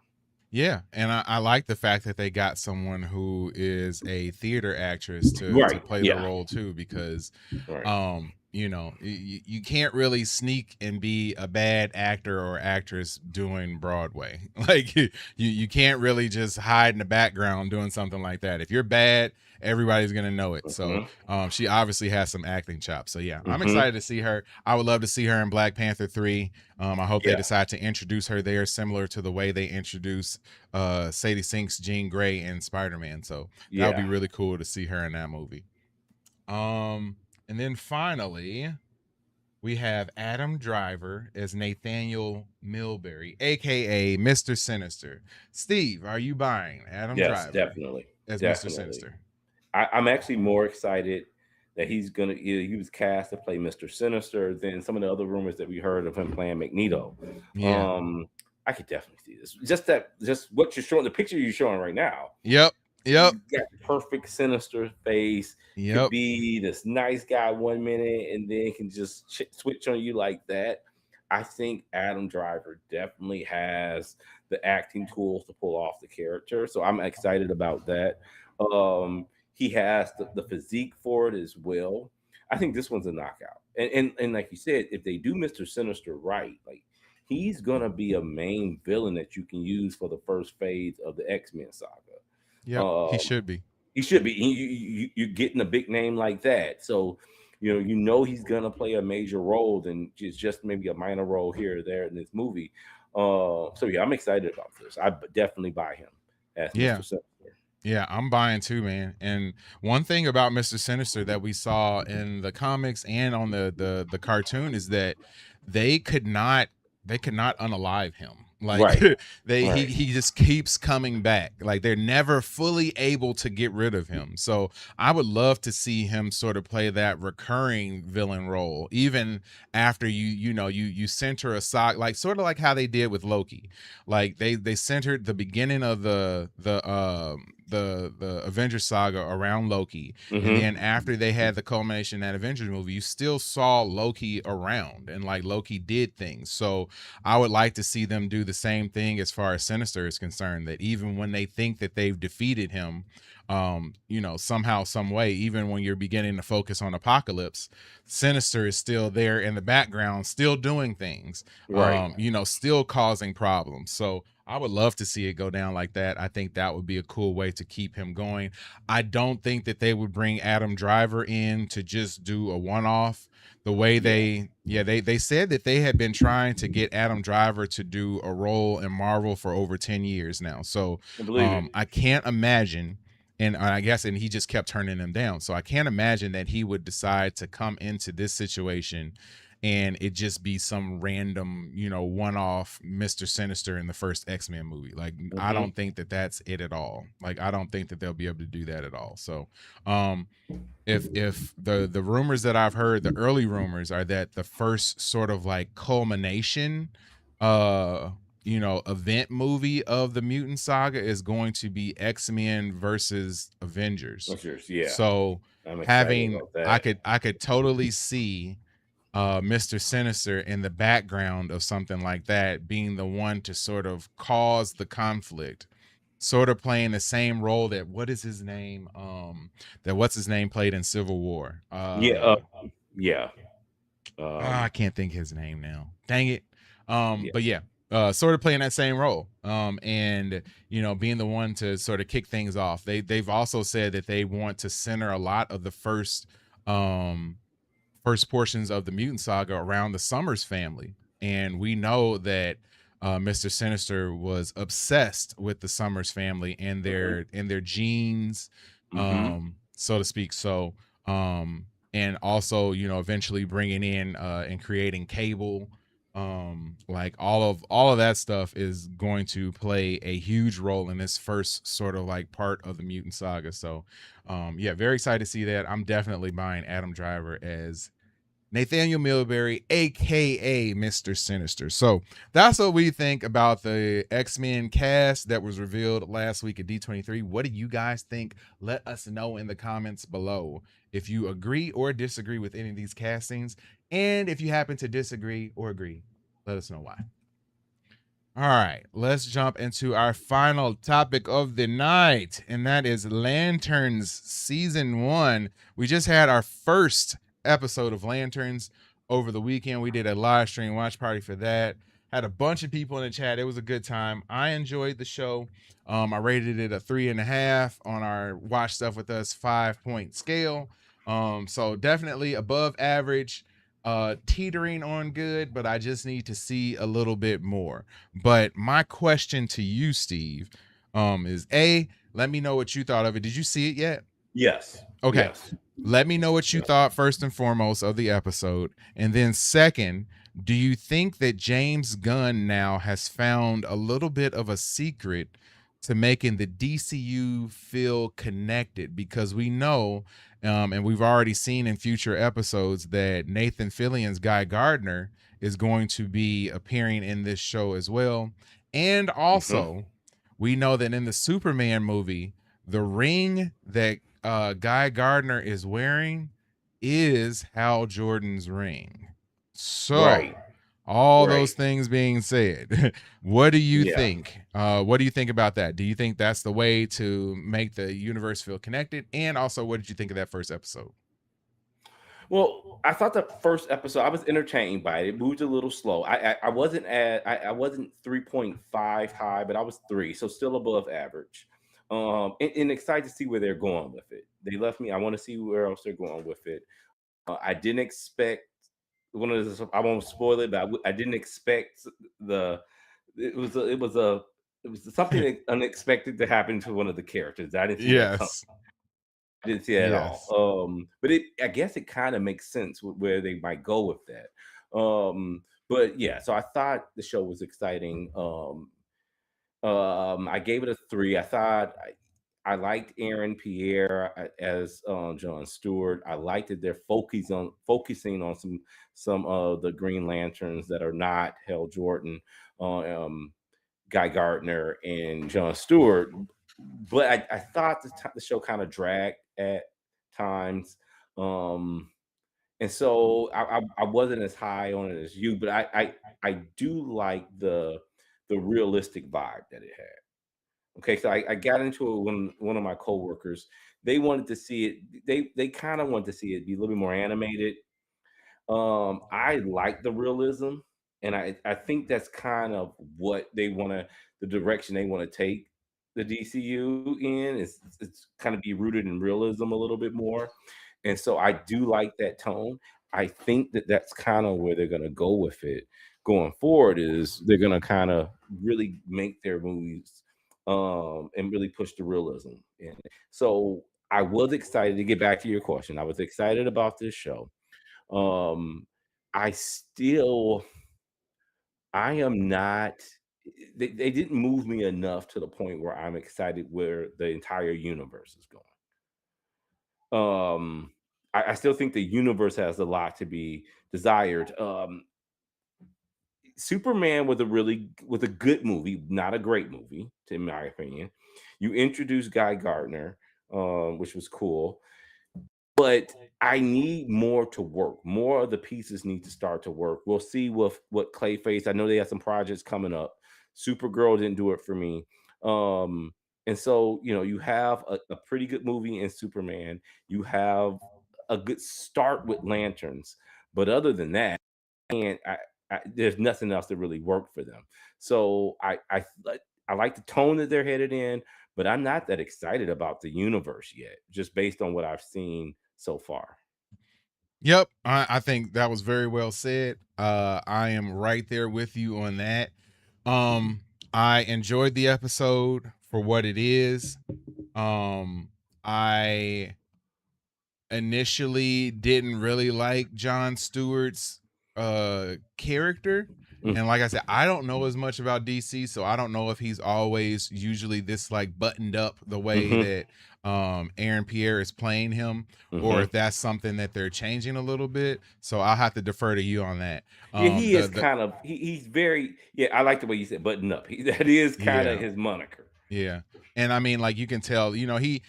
Yeah, and I like the fact that they got someone who is a theater actress to Right. play the Yeah. role too, because Right. you can't really sneak and be a bad actor or actress doing Broadway. Like you can't really just hide in the background doing something like that. If you're bad, everybody's gonna know it. So she obviously has some acting chops. So yeah, I'm excited to see her. I would love to see her in Black Panther 3. I hope they decide to introduce her there, similar to the way they introduce Sadie Sink's Jean Grey in Spider-Man. So that would be really cool to see her in that movie. And then finally, we have Adam Driver as Nathaniel Milbury, aka Mr. Sinister. Steve, are you buying Adam Driver? Definitely. As Mr. Sinister? I'm actually more excited that he was cast to play Mr. Sinister than some of the other rumors that we heard of him playing Magneto. Yeah. I could definitely see this. Just what you're showing, the picture you're showing right now. Yep. He's got the perfect Sinister face. Could be this nice guy 1 minute and then can just switch on you like that. I think Adam Driver definitely has the acting tools to pull off the character. So I'm excited about that. He has the physique for it as well. I think this one's a knockout. And like you said, if they do Mr. Sinister right, like he's gonna be a main villain that you can use for the first phase of the X-Men saga. Yeah, he should be. He should be. You're getting a big name like that, so he's gonna play a major role than just maybe a minor role here or there in this movie. So yeah, I'm excited about this. I definitely buy him as Mr. Sinister. Yeah, I'm buying too, man. And one thing about Mr. Sinister that we saw in the comics and on the cartoon is that they could not unalive him. Like he just keeps coming back. Like they're never fully able to get rid of him. So I would love to see him sort of play that recurring villain role, even after you center a sock, like sort of like how they did with Loki. Like they centered the beginning of the the Avengers saga around Loki, and then Mm-hmm. after they had the culmination in that Avengers movie, you still saw Loki around, and like Loki did things. So I would like to see them do the same thing as far as Sinister is concerned. That even when they think that they've defeated him, somehow, some way, even when you're beginning to focus on Apocalypse, Sinister is still there in the background, still doing things, Right. still causing problems. So I would love to see it go down like that. I think that would be a cool way to keep him going. I don't think that they would bring Adam Driver in to just do a one-off. The way they said that they had been trying to get Adam Driver to do a role in Marvel for over 10 years now. So I believe it. I can't imagine, and I guess, and he just kept turning them down. So I can't imagine that he would decide to come into this situation and it just be some random, one-off Mr. Sinister in the first X-Men movie. Like, I Mm-hmm. don't think that that's it at all. Like, I don't think that they'll be able to do that at all. So, if the rumors that I've heard, the early rumors are that the first sort of like culmination, event movie of the mutant saga is going to be X-Men versus Avengers. That's yours. Yeah. So I'm excited about that. I could totally see Mr. Sinister in the background of something like that, being the one to sort of cause the conflict, sort of playing the same role that what's his name played in Civil War. Yeah. Yeah. I can't think his name now. Dang it. Yeah. But yeah, sort of playing that same role. And being the one to sort of kick things off. They've also said that they want to center a lot of the first portions of the mutant saga around the Summers family. And we know that Mr. Sinister was obsessed with the Summers family and their genes, Mm-hmm. so to speak. So and also, eventually bringing in and creating Cable, like all of that stuff is going to play a huge role in this first sort of like part of the mutant saga. So yeah, very excited to see that. I'm definitely buying Adam Driver as Nathaniel Milbury, aka Mr. Sinister. So that's what we think about the X-Men cast that was revealed last week at D23. What do you guys think? Let us know in the comments below if you agree or disagree with any of these castings. And if you happen to disagree or agree, let us know why. All right, let's jump into our final topic of the night, and that is Lanterns Season 1. We just had our first episode of Lanterns over the weekend. We did a live stream watch party for that. Had a bunch of people in the chat. It was a good time. I enjoyed the show. I rated it a 3.5 on our Watch Stuff With Us 5-point scale. So definitely above average, teetering on good, but I just need to see a little bit more. But my question to you, Steve, is let me know what you thought of it. Did you see it yet? Yes. Okay. Yes. Let me know what you thought first and foremost of the episode. And then second, do you think that James Gunn now has found a little bit of a secret to making the DCU feel connected? Because we know, and we've already seen in future episodes, that Nathan Fillion's Guy Gardner is going to be appearing in this show as well. And also, we know that in the Superman movie, the ring that Guy Gardner is wearing is Hal Jordan's ring. So, all those things being said, what do you think? What do you think about that? Do you think that's the way to make the universe feel connected? And also, what did you think of that first episode? Well, I thought the first episode, I was entertained by it. It moved a little slow. I wasn't I wasn't 3.5 high, but I was 3, so still above average. And excited to see where they're going with it. They left me. I want to see where else they're going with it. I didn't expect one of the. I won't spoil it, but I didn't expect the. It was something unexpected to happen to one of the characters. I didn't see that coming. I didn't see that at all. But I guess it kind of makes sense where they might go with that. But yeah, so I thought the show was exciting. I gave it a 3. I thought I liked Aaron Pierre as John Stewart. I liked that they're focusing on some of the Green Lanterns that are not Hal Jordan, Guy Gardner, and John Stewart. but I thought the show kind of dragged at times. And so I wasn't as high on it as you, but I do like the realistic vibe that it had. Okay, so I got into it when one of my coworkers, they wanted to see it. They kind of wanted to see it be a little bit more animated. I like the realism, and I think that's kind of what they want to, the direction they want to take the DCU in, is it's kind of be rooted in realism a little bit more. And so I do like that tone. I think that that's kind of where they're going to go with it going forward, is they're going to kind of really make their movies and really push the realism in. So I was excited, to get back to your question. I was excited about this show. um, I still I am not, they didn't move me enough to the point where I'm excited where the entire universe is going. Um, I still think the universe has a lot to be desired. Superman was a good movie, not a great movie, in my opinion. You introduced Guy Gardner, which was cool. But I need more to work. More of the pieces need to start to work. We'll see with what Clayface. I know they have some projects coming up. Supergirl didn't do it for me. Um, and so, you have a pretty good movie in Superman. You have a good start with Lanterns. But other than that, and there's nothing else that really worked for them. So I like the tone that they're headed in, but I'm not that excited about the universe yet, just based on what I've seen so far. Yep, I think that was very well said. I am right there with you on that. Um, I enjoyed the episode for what it is. I initially didn't really like Jon Stewart's character. Mm. And like I said, I don't know as much about DC, so I don't know if he's always usually this like buttoned up the way Mhm. that Aaron Pierre is playing him, or Mhm. if that's something that they're changing a little bit. So I'll have to defer to you on that. Yeah, he is The kind of he's very, yeah. I like the way you said button up. That is kind of Yeah. his moniker. Yeah. And I mean, like you can tell, he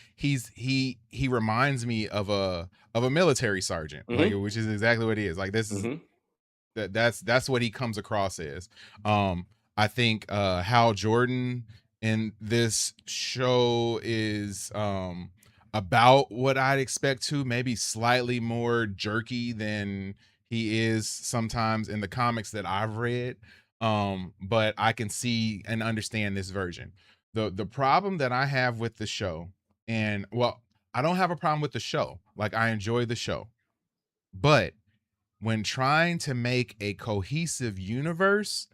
reminds me of a military sergeant, like Hmm. which is exactly what he is. Like this is Hmm. that's what he comes across as. I think Hal Jordan in this show is about what I'd expect to, maybe slightly more jerky than he is sometimes in the comics that I've read. But I can see and understand this version. The problem that I have with the show, and well, I don't have a problem with the show. Like I enjoy the show. But when trying to make a cohesive universe,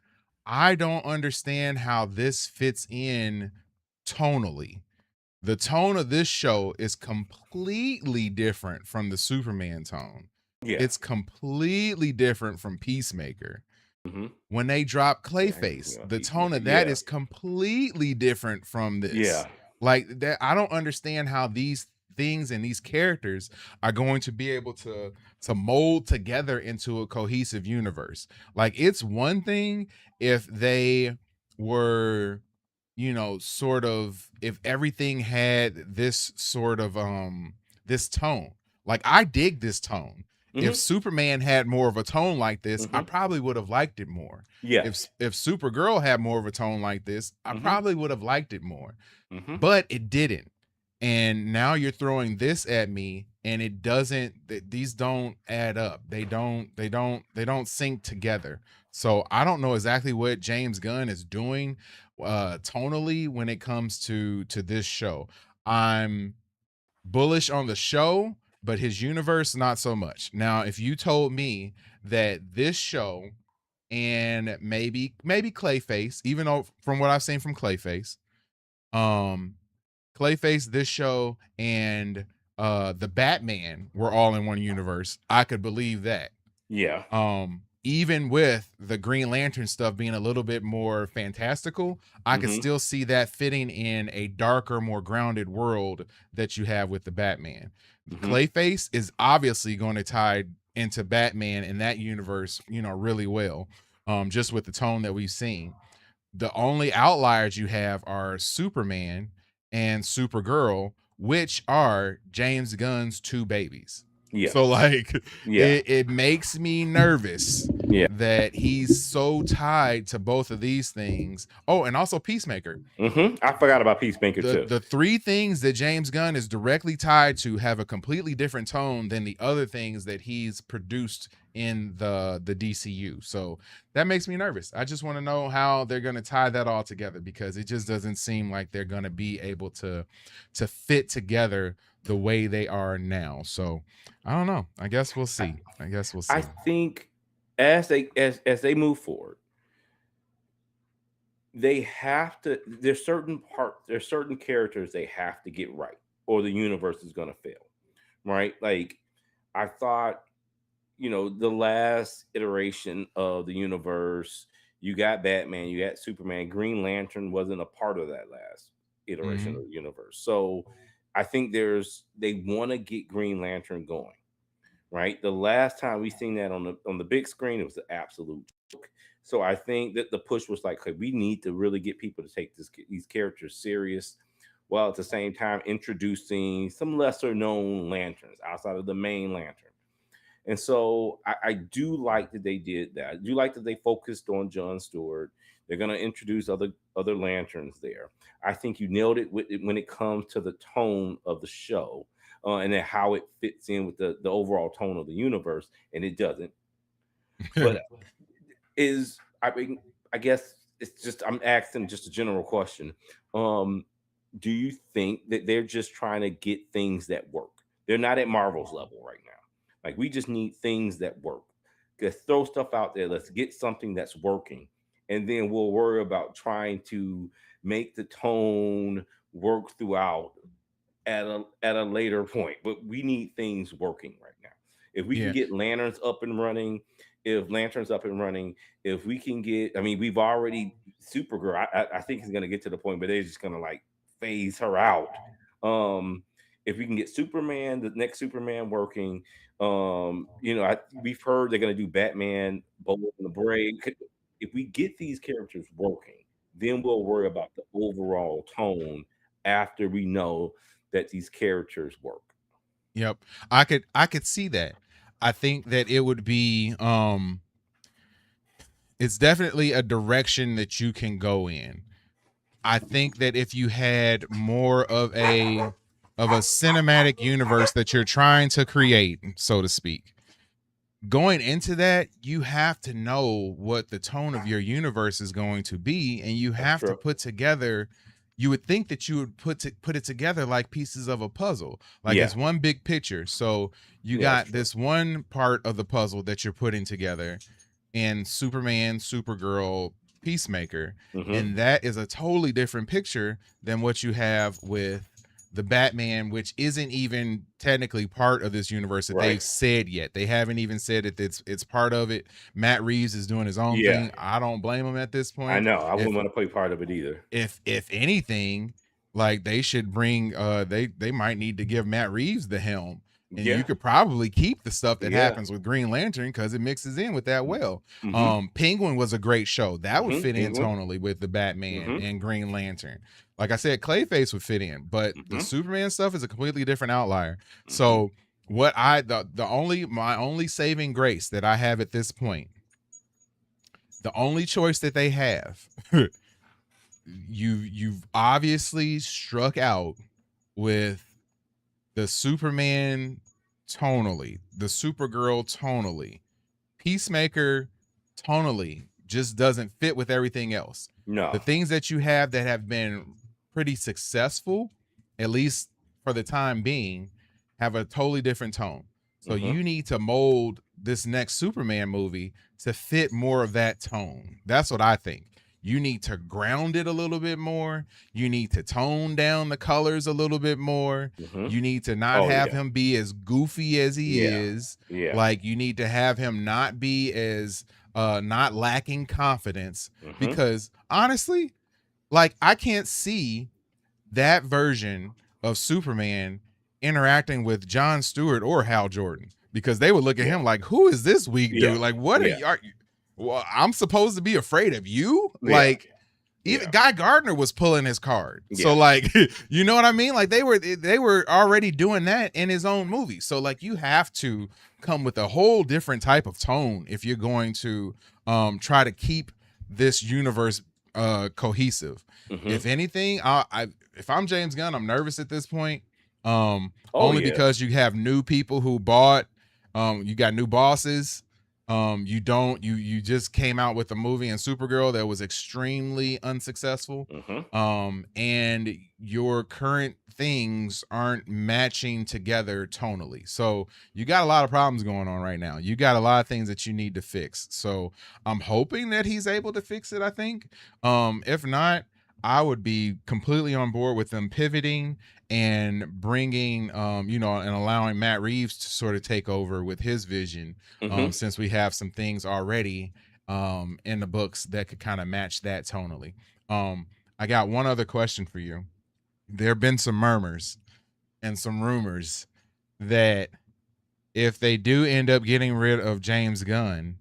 I don't understand how this fits in tonally. The tone of this show is completely different from the Superman tone. Yeah. It's completely different from Peacemaker. Hmm. When they drop Yeah. Clayface, Yeah. the tone Peacemaker. of that Yeah. is completely different from this. Yeah. Like that, I don't understand how these things and these characters are going to be able to mold together into a cohesive universe. Like it's one thing if they were, sort of, if everything had this sort of this tone. Like I dig this tone. If Hmm. Superman had more of a tone like this, I Hmm. probably would have liked it more. Yeah. If Supergirl had more of a tone like this, I Hmm. probably would have liked it more. Hmm. But it didn't. And now you're throwing this at me and it doesn't, these don't add up. They don't sync together. So I don't know exactly what James Gunn is doing tonally when it comes to this show. I'm bullish on the show, but his universe not so much. Now, if you told me that this show and maybe Clayface, even though from what I've seen from Clayface, um Clayface, this show, and the Batman were all in one universe, I could believe that. Yeah. Even with the Green Lantern stuff being a little bit more fantastical, I could Hmm. still see that fitting in a darker, more grounded world that you have with the Batman. Hmm. Clayface is obviously going to tie into Batman in that universe, really well. Just with the tone that we've seen. The only outliers you have are Superman and Supergirl, which are James Gunn's two babies. Yeah. So like Yeah. it makes me nervous Yeah. that he's so tied to both of these things. Oh, and also Peacemaker. I forgot about Peacemaker too. The three things that James Gunn is directly tied to have a completely different tone than the other things that he's produced in the DCU. So that makes me nervous. I just want to know how they're going to tie that all together, because it just doesn't seem like they're going to be able to fit together the way they are now. So I don't know. I guess we'll see. I think as they move forward, they have to. There's certain characters they have to get right, or the universe is going to fail. Right? Like I thought, the last iteration of the universe, you got Batman, you got Superman. Green Lantern wasn't a part of that last iteration of the universe. So I think they want to get Green Lantern going. Right? The last time we seen that on the big screen, it was an absolute joke. So I think that the push was like, okay, we need to really get people to take these characters serious, while at the same time introducing some lesser known lanterns outside of the main lantern. And so I do like that they did that. I do like that they focused on Jon Stewart. They're going to introduce other lanterns there. I think you nailed it when it comes to the tone of the show, and then how it fits in with the overall tone of the universe, and it doesn't. But I guess it's just, I'm asking just a general question. Do you think that they're just trying to get things that work? They're not at Marvel's level right now. Like, we just need things that work. Let's throw stuff out there. Let's get something that's working, and then we'll worry about trying to make the tone work throughout at a later point. But we need things working right now. If we can get lanterns up and running, if we can get, we've already Supergirl. I think it's going to get to the point, but they're just going to like phase her out. If we can get Superman, the next Superman working, we've heard they're going to do Batman, Bold and the Brave. If we get these characters working, then we'll worry about the overall tone after we know that these characters work. Yep. I could see that. I think that it would be it's definitely a direction that you can go in. I think that if you had more of a cinematic universe that you're trying to create, so to speak, going into that, you have to know what the tone of your universe is going to be, and you have to put together. You would think that you would put it together like pieces of a puzzle, like it's one big picture. So you got this one part of the puzzle that you're putting together in Superman, Supergirl, Peacemaker, and that is a totally different picture than what you have with the Batman, which isn't even technically part of this universe that they've said yet. They haven't even said that it's part of it. Matt Reeves is doing his own thing. I don't blame him at this point. I know. I wouldn't want to play part of it either. If anything, like, they should bring they might need to give Matt Reeves the helm. And you could probably keep the stuff that happens with Green Lantern, because it mixes in with that well. Penguin was a great show. That would fit in tonally with the Batman and Green Lantern. Like I said, Clayface would fit in, but the Superman stuff is a completely different outlier. So what my only saving grace that I have at this point, the only choice that they have, you've obviously struck out with the Superman tonally, the Supergirl tonally, Peacemaker tonally just doesn't fit with everything else. No. The things that you have that have been pretty successful, at least for the time being, have a totally different tone. So you need to mold this next Superman movie to fit more of that tone. That's what I think. You need to ground it a little bit more. You need to tone down the colors a little bit more. You need to not have him be as goofy as he is. Like, you need to have him not be as not lacking confidence, because honestly, like, I can't see that version of Superman interacting with Jon Stewart or Hal Jordan, because they would look at him like, who is this weak dude? Like, what are you? Well, I'm supposed to be afraid of you? Like, Even Yeah. Guy Gardner was pulling his card. So Yeah. like, you know what I mean? Like they were already doing that in his own movie. So like you have to come with a whole different type of tone if you're going to try to keep this universe cohesive. If anything, if I'm James Gunn, I'm nervous at this point. Oh, Only yeah. because you have new people who bought, you got new bosses. You just came out with a movie in Supergirl that was extremely unsuccessful. And your current things aren't matching together tonally. So you got a lot of problems going on right now. You got a lot of things that you need to fix. So I'm hoping that he's able to fix it, I think. If not, I would be completely on board with them pivoting and bringing, and allowing Matt Reeves to sort of take over with his vision, since we have some things already in the books that could kind of match that tonally. I got one other question for you. There have been some murmurs and some rumors that if they do end up getting rid of James Gunn,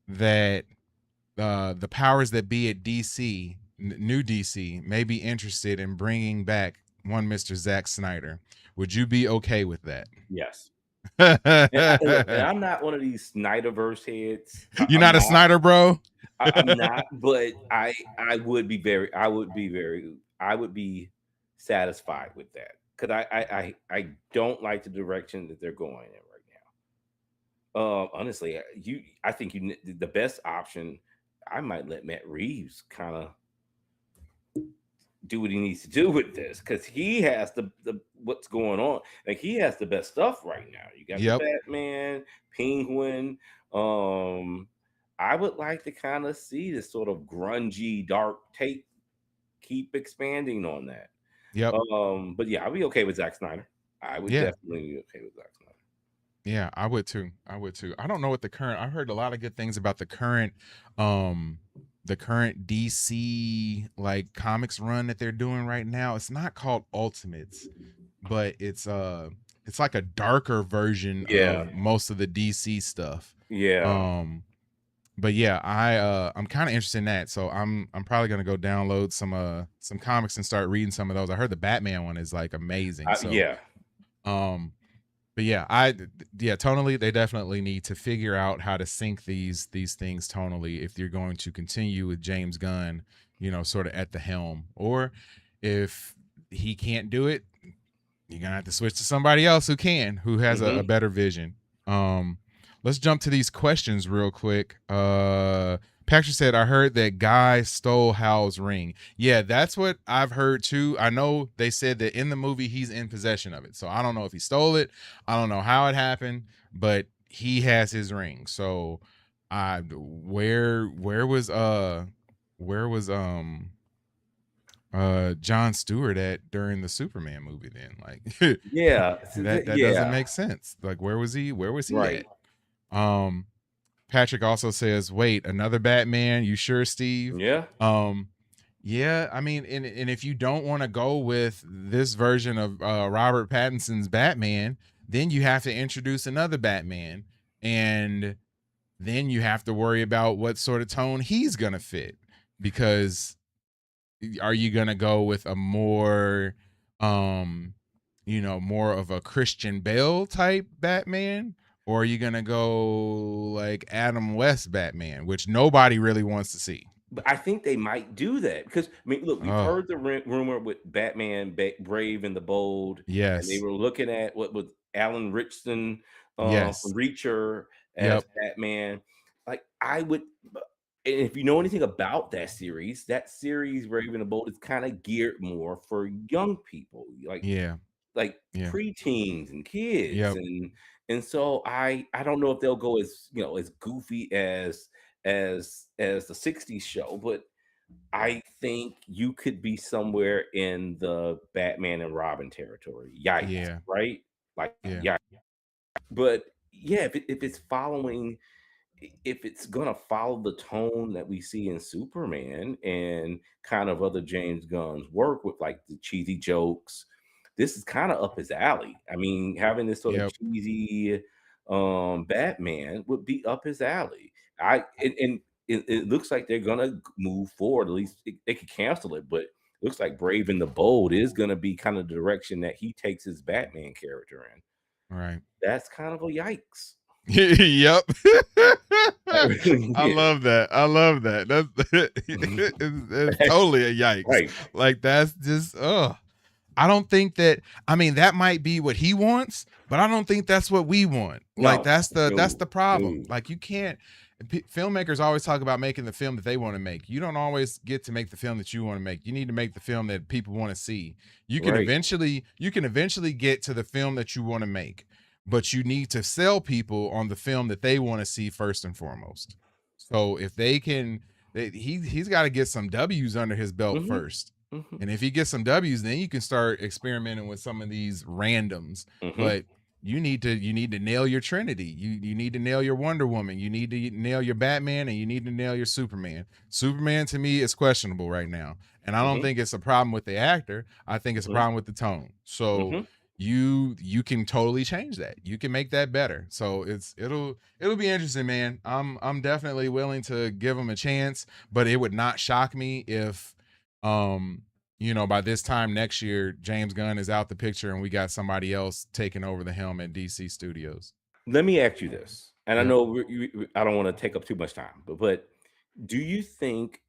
that the powers that be at DC, new DC, may be interested in bringing back one Mr. Zack Snyder. Would you be okay with that? Yes. And I'm not one of these Snyderverse heads. You're not a Snyder bro? I'm not, but I would be satisfied with that, because I don't like the direction that they're going in right now. Honestly, I think the best option. I might let Matt Reeves kind of do what he needs to do with this, because he has the what's going on. Like, he has the best stuff right now. You got the Batman, Penguin. I would like to kind of see this sort of grungy, dark take keep expanding on that. But yeah, I'd be okay with Zack Snyder. I would definitely be okay with Zack Snyder. Yeah, I would too. I don't know what the current. I heard a lot of good things about the current DC like comics run that they're doing right now. It's not called Ultimates, but it's like a darker version of most of the DC stuff. But yeah, I'm kind of interested in that. So I'm probably gonna go download some comics and start reading some of those. I heard the Batman one is like amazing. But yeah, tonally, they definitely need to figure out how to sync these things tonally if you're going to continue with James Gunn, sort of at the helm. Or if he can't do it, you're gonna have to switch to somebody else who has a better vision. Let's jump to these questions real quick. Patrick said, I heard that Guy stole Hal's ring. Yeah, that's what I've heard too. I know they said that in the movie he's in possession of it. So I don't know if he stole it. I don't know how it happened, but he has his ring. So where was Jon Stewart at during the Superman movie then? Like that doesn't make sense. Like where was he Right. at? Patrick also says, wait, another Batman? You sure, Steve? Yeah. Yeah, I mean, and if you don't want to go with this version of Robert Pattinson's Batman, then you have to introduce another Batman, and then you have to worry about what sort of tone he's gonna fit. Because are you gonna go with a more more of a Christian Bale type Batman? Or are you going to go like Adam West Batman, which nobody really wants to see? But I think they might do that, because, I mean, look, we've heard the rumor with Batman, Brave and the Bold. Yes. And they were looking at what was Alan Ritchson from Reacher as Batman. Like, I would, and if you know anything about that series, Brave and the Bold, is kind of geared more for young people. Like preteens and kids. And so I don't know if they'll go as goofy as the 60s show, but I think you could be somewhere in the Batman and Robin territory. Yikes, right? Like But yeah, if it's gonna follow the tone that we see in Superman and kind of other James Gunn's work with like the cheesy jokes, this is kind of up his alley. I mean, having this sort of cheesy Batman would be up his alley. And it looks like they're gonna move forward. At least they could cancel it, but it looks like Brave and the Bold is gonna be kind of the direction that he takes his Batman character in. Right. That's kind of a yikes. Yep. Really I is. love that. I love that. It's totally a yikes. Right. Like that's just I don't think that, I mean, that might be what he wants, but I don't think that's what we want. Like No. that's the problem. No. Like you can't, filmmakers always talk about making the film that they want to make. You don't always get to make the film that you want to make. You need to make the film that people want to see. You can Right. eventually get to the film that you want to make, but you need to sell people on the film that they want to see first and foremost. So if they can, he's got to get some W's under his belt first. And if he gets some W's, then you can start experimenting with some of these randoms. But you need to nail your Trinity. You need to nail your Wonder Woman. You need to nail your Batman, and you need to nail your Superman. Superman to me is questionable right now. And I don't think it's a problem with the actor. I think it's a problem with the tone. So you can totally change that. You can make that better. So it'll be interesting, man. I'm definitely willing to give him a chance, but it would not shock me if by this time next year, James Gunn is out the picture and we got somebody else taking over the helm at DC Studios. Let me ask you this, and I know I don't want to take up too much time, but do you think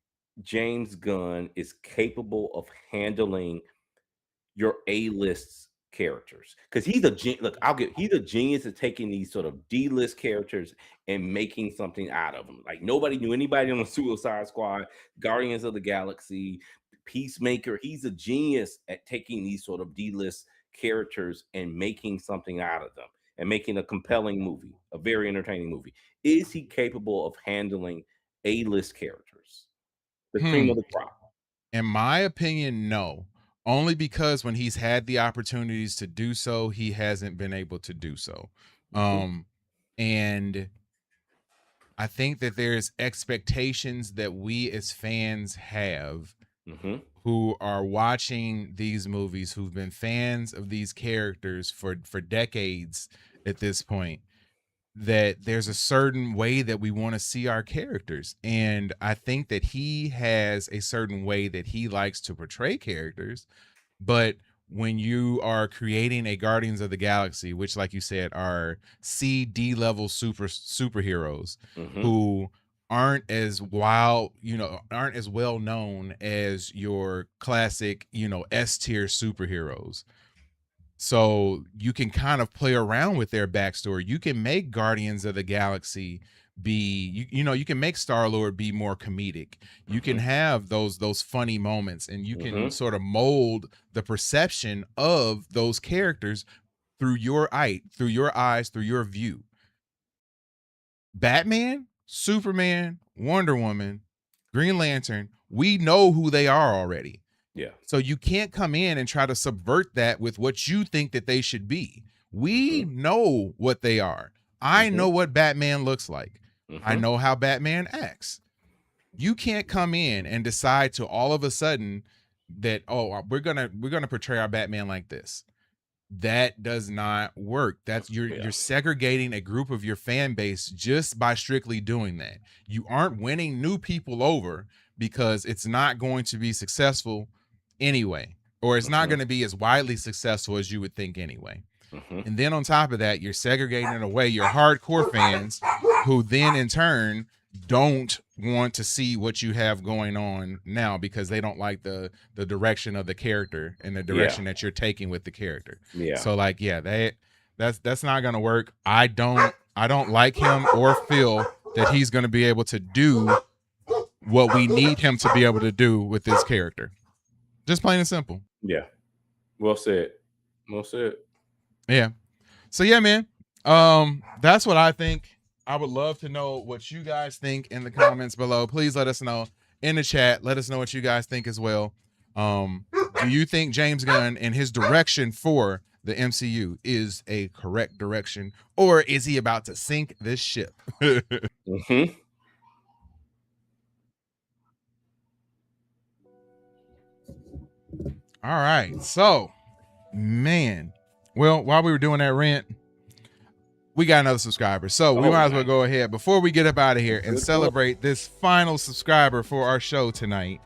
James Gunn is capable of handling your A-list characters? Because he's a genius at taking these sort of D-list characters and making something out of them. Like nobody knew anybody on the Suicide Squad, Guardians of the Galaxy, Peacemaker. He's a genius at taking these sort of D-list characters and making something out of them and making a compelling movie, a very entertaining movie. Is he capable of handling A-list characters, the cream of the crop? In my opinion, no. Only because when he's had the opportunities to do so, he hasn't been able to do so. And I think that there's expectations that we as fans have who are watching these movies, who've been fans of these characters for decades at this point, that there's a certain way that we want to see our characters. And I think that he has a certain way that he likes to portray characters. But when you are creating a Guardians of the Galaxy, which, like you said, are C-D level superheroes who aren't as wild, aren't as well known as your classic, S tier superheroes. So you can kind of play around with their backstory. You can make Guardians of the Galaxy be, you can make Star-Lord be more comedic. You can have those funny moments, and you can sort of mold the perception of those characters through your eyes, through your view. Batman, Superman, Wonder Woman, Green Lantern, we know who they are already. Yeah. So you can't come in and try to subvert that with what you think that they should be. We know what they are. I know what Batman looks like. I know how Batman acts. You can't come in and decide to all of a sudden that, we're gonna portray our Batman like this. That does not work. That's you're segregating a group of your fan base just by strictly doing that. You aren't winning new people over because it's not going to be successful anyway, or it's not going to be as widely successful as you would think anyway. And then on top of that, you're segregating away your hardcore fans who then in turn don't want to see what you have going on now because they don't like the direction of the character and the direction that you're taking with the character. So like, that's not going to work. I don't like him or feel that he's going to be able to do what we need him to be able to do with this character. Just plain and simple. Yeah. Well said. Well said. Yeah. So yeah, man. That's what I think. I would love to know what you guys think in the comments below. Please let us know in the chat. Let us know what you guys think as well. Do you think James Gunn and his direction for the MCU is a correct direction, or is he about to sink this ship? All right. So, man, well, while we were doing that rant, we got another subscriber. So we might as well go ahead before we get up out of here and celebrate this final subscriber for our show tonight.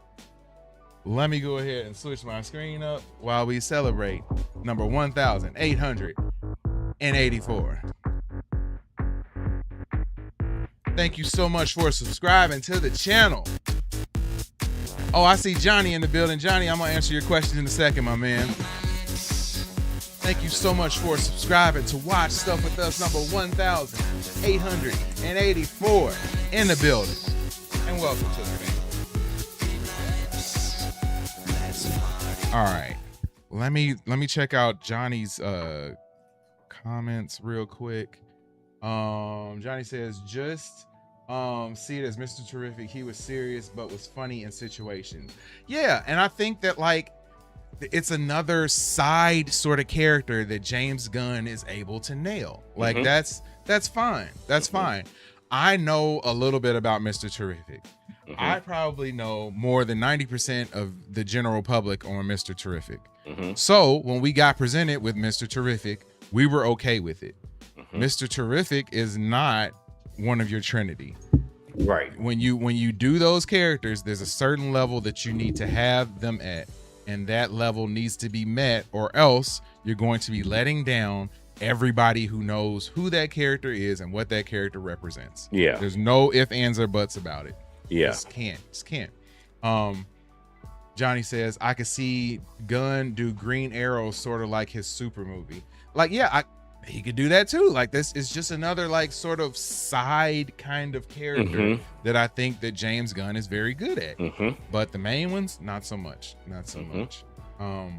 Let me go ahead and switch my screen up while we celebrate number 1,884. Thank you so much for subscribing to the channel. Oh, I see Johnny in the building. Johnny, I'm going to answer your question in a second, my man. Thank you so much for subscribing to Watch Stuff With Us, number 1,884 in the building. And welcome to the family. All right. Let me check out Johnny's comments real quick. Johnny says, just see it as Mr. Terrific. He was serious but was funny in situations. Yeah, and I think that like it's another side sort of character that James Gunn is able to nail. Like that's fine. That's fine. I know a little bit about Mr. Terrific. I probably know more than 90% of the general public on Mr. Terrific. So when we got presented with Mr. Terrific, we were okay with it. Mr. Terrific is not one of your Trinity. Right. When you do those characters, there's a certain level that you need to have them at, and that level needs to be met, or else you're going to be letting down everybody who knows who that character is and what that character represents. Yeah. There's no ifs, ands, or buts about it. Yeah. Just can't. Johnny says, I could see Gunn do Green Arrow sort of like his super movie. Like, yeah, he could do that too. Like, this is just another like sort of side kind of character that I think that James Gunn is very good at. But the main ones, not so much. But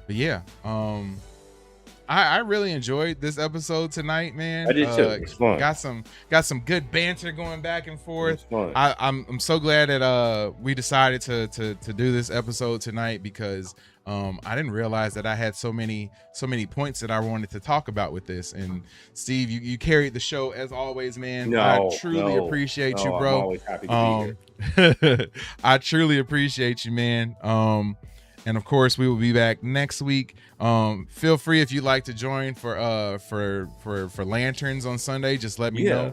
yeah, I really enjoyed this episode tonight, man. I did too. It's fun. Got some good banter going back and forth. I'm so glad that we decided to do this episode tonight, because I didn't realize that I had so many points that I wanted to talk about with this. And Steve, you carried the show as always, man. I truly appreciate you, bro. I'm always happy to be here. I truly appreciate you, man. And of course, we will be back next week. Feel free, if you'd like to join for Lanterns on Sunday. Just let me know.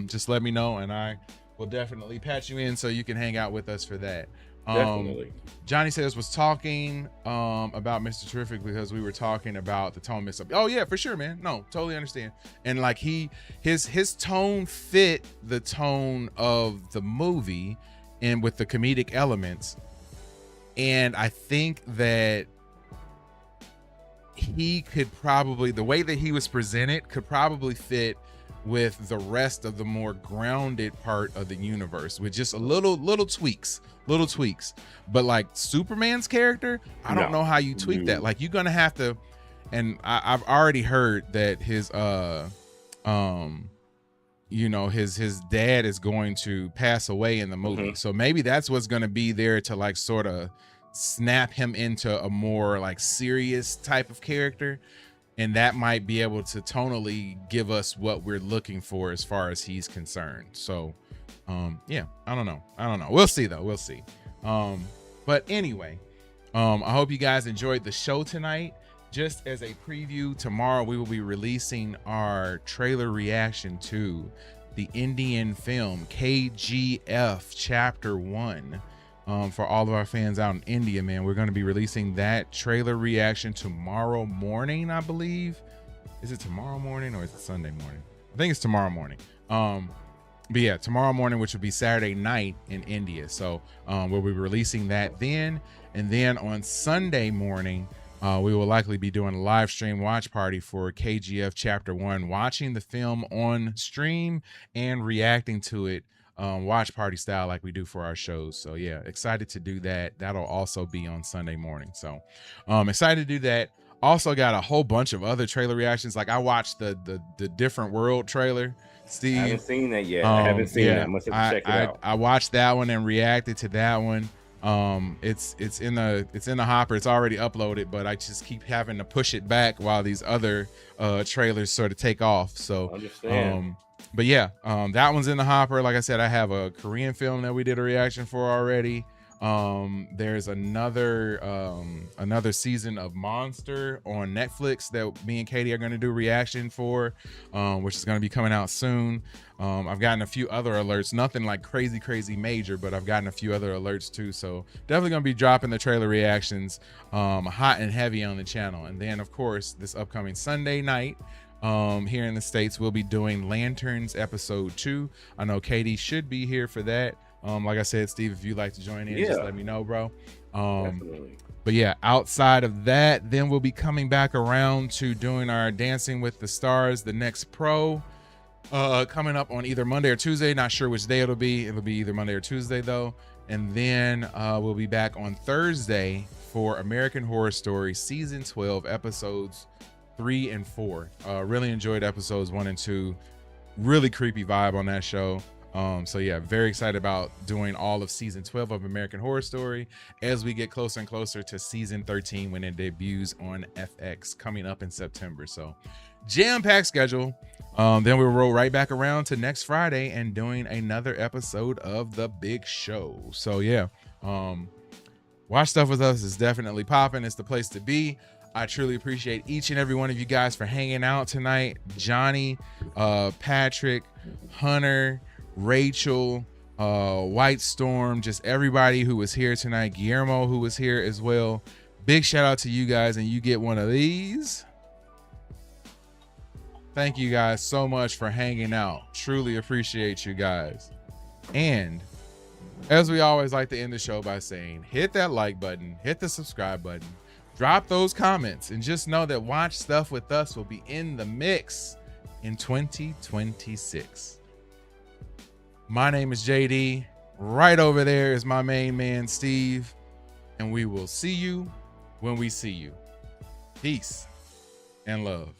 Just let me know, and I will definitely patch you in so you can hang out with us for that. Definitely. Johnny says was talking about Mr. Terrific because we were talking about the tone mix up. Oh yeah, for sure, man. No, totally understand. And like his tone fit the tone of the movie and with the comedic elements. And I think that he could probably, the way that he was presented could probably fit with the rest of the more grounded part of the universe with just a little tweaks. But like Superman's character, I don't know how you tweak that. Like, you're gonna have to, and I've already heard that his his dad is going to pass away in the movie. So maybe that's what's going to be there to like sort of snap him into a more like serious type of character. And that might be able to tonally give us what we're looking for as far as he's concerned. So, yeah, I don't know. We'll see though. We'll see. But anyway, I hope you guys enjoyed the show tonight. Just as a preview, tomorrow we will be releasing our trailer reaction to the Indian film KGF Chapter 1. For all of our fans out in India, man, we're going to be releasing that trailer reaction tomorrow morning, I believe. Is it tomorrow morning or is it Sunday morning? I think it's tomorrow morning. But yeah, tomorrow morning, which will be Saturday night in India. So we'll be releasing that then. And then on Sunday morning, we will likely be doing a live stream watch party for KGF Chapter 1, watching the film on stream and reacting to it watch party style like we do for our shows. So yeah, excited to do that. That'll also be on Sunday morning. So excited to do that. Also got a whole bunch of other trailer reactions. Like I watched the Different World trailer. Steve, I haven't seen that yet. I haven't seen that. I must have to check it out. I watched that one and reacted to that one. It's in the hopper. It's already uploaded, but I just keep having to push it back while these other trailers sort of take off. So understand. But yeah, that one's in the hopper. Like I said, I have a Korean film that we did a reaction for already. There's another season of Monster on Netflix that me and Katie are going to do reaction for, which is going to be coming out soon. I've gotten a few other alerts, nothing like crazy major, but I've gotten a few other alerts too. So definitely going to be dropping the trailer reactions hot and heavy on the channel. And then of course this upcoming Sunday night, here in the States, we'll be doing Lanterns episode 2. I know Katie should be here for that. Like I said, Steve, if you'd like to join in, just let me know, bro. Definitely. But yeah, outside of that, then we'll be coming back around to doing our Dancing with the Stars, the next pro, coming up on either Monday or Tuesday. Not sure which day it'll be. It'll be either Monday or Tuesday though. And then we'll be back on Thursday for American Horror Story season 12, episodes 3 and 4. Really enjoyed episodes 1 and 2. Really creepy vibe on that show. So yeah, very excited about doing all of season 12 of American Horror Story as we get closer and closer to season 13 when it debuts on FX coming up in September. So jam-packed schedule. Then we'll roll right back around to next Friday and doing another episode of The Big Show. So yeah, Watch Stuff With Us is definitely popping. It's the place to be. I truly appreciate each and every one of you guys for hanging out tonight. Johnny, Patrick, Hunter, Rachel, White Storm, just everybody who was here tonight. Guillermo, who was here as well. Big shout out to you guys, and you get one of these. Thank you guys so much for hanging out. Truly appreciate you guys. And as we always like to end the show by saying, hit that like button, hit the subscribe button, drop those comments, and just know that Watch Stuff With Us will be in the mix in 2026. My name is JD. Right over there is my main man, Steve. And we will see you when we see you. Peace and love.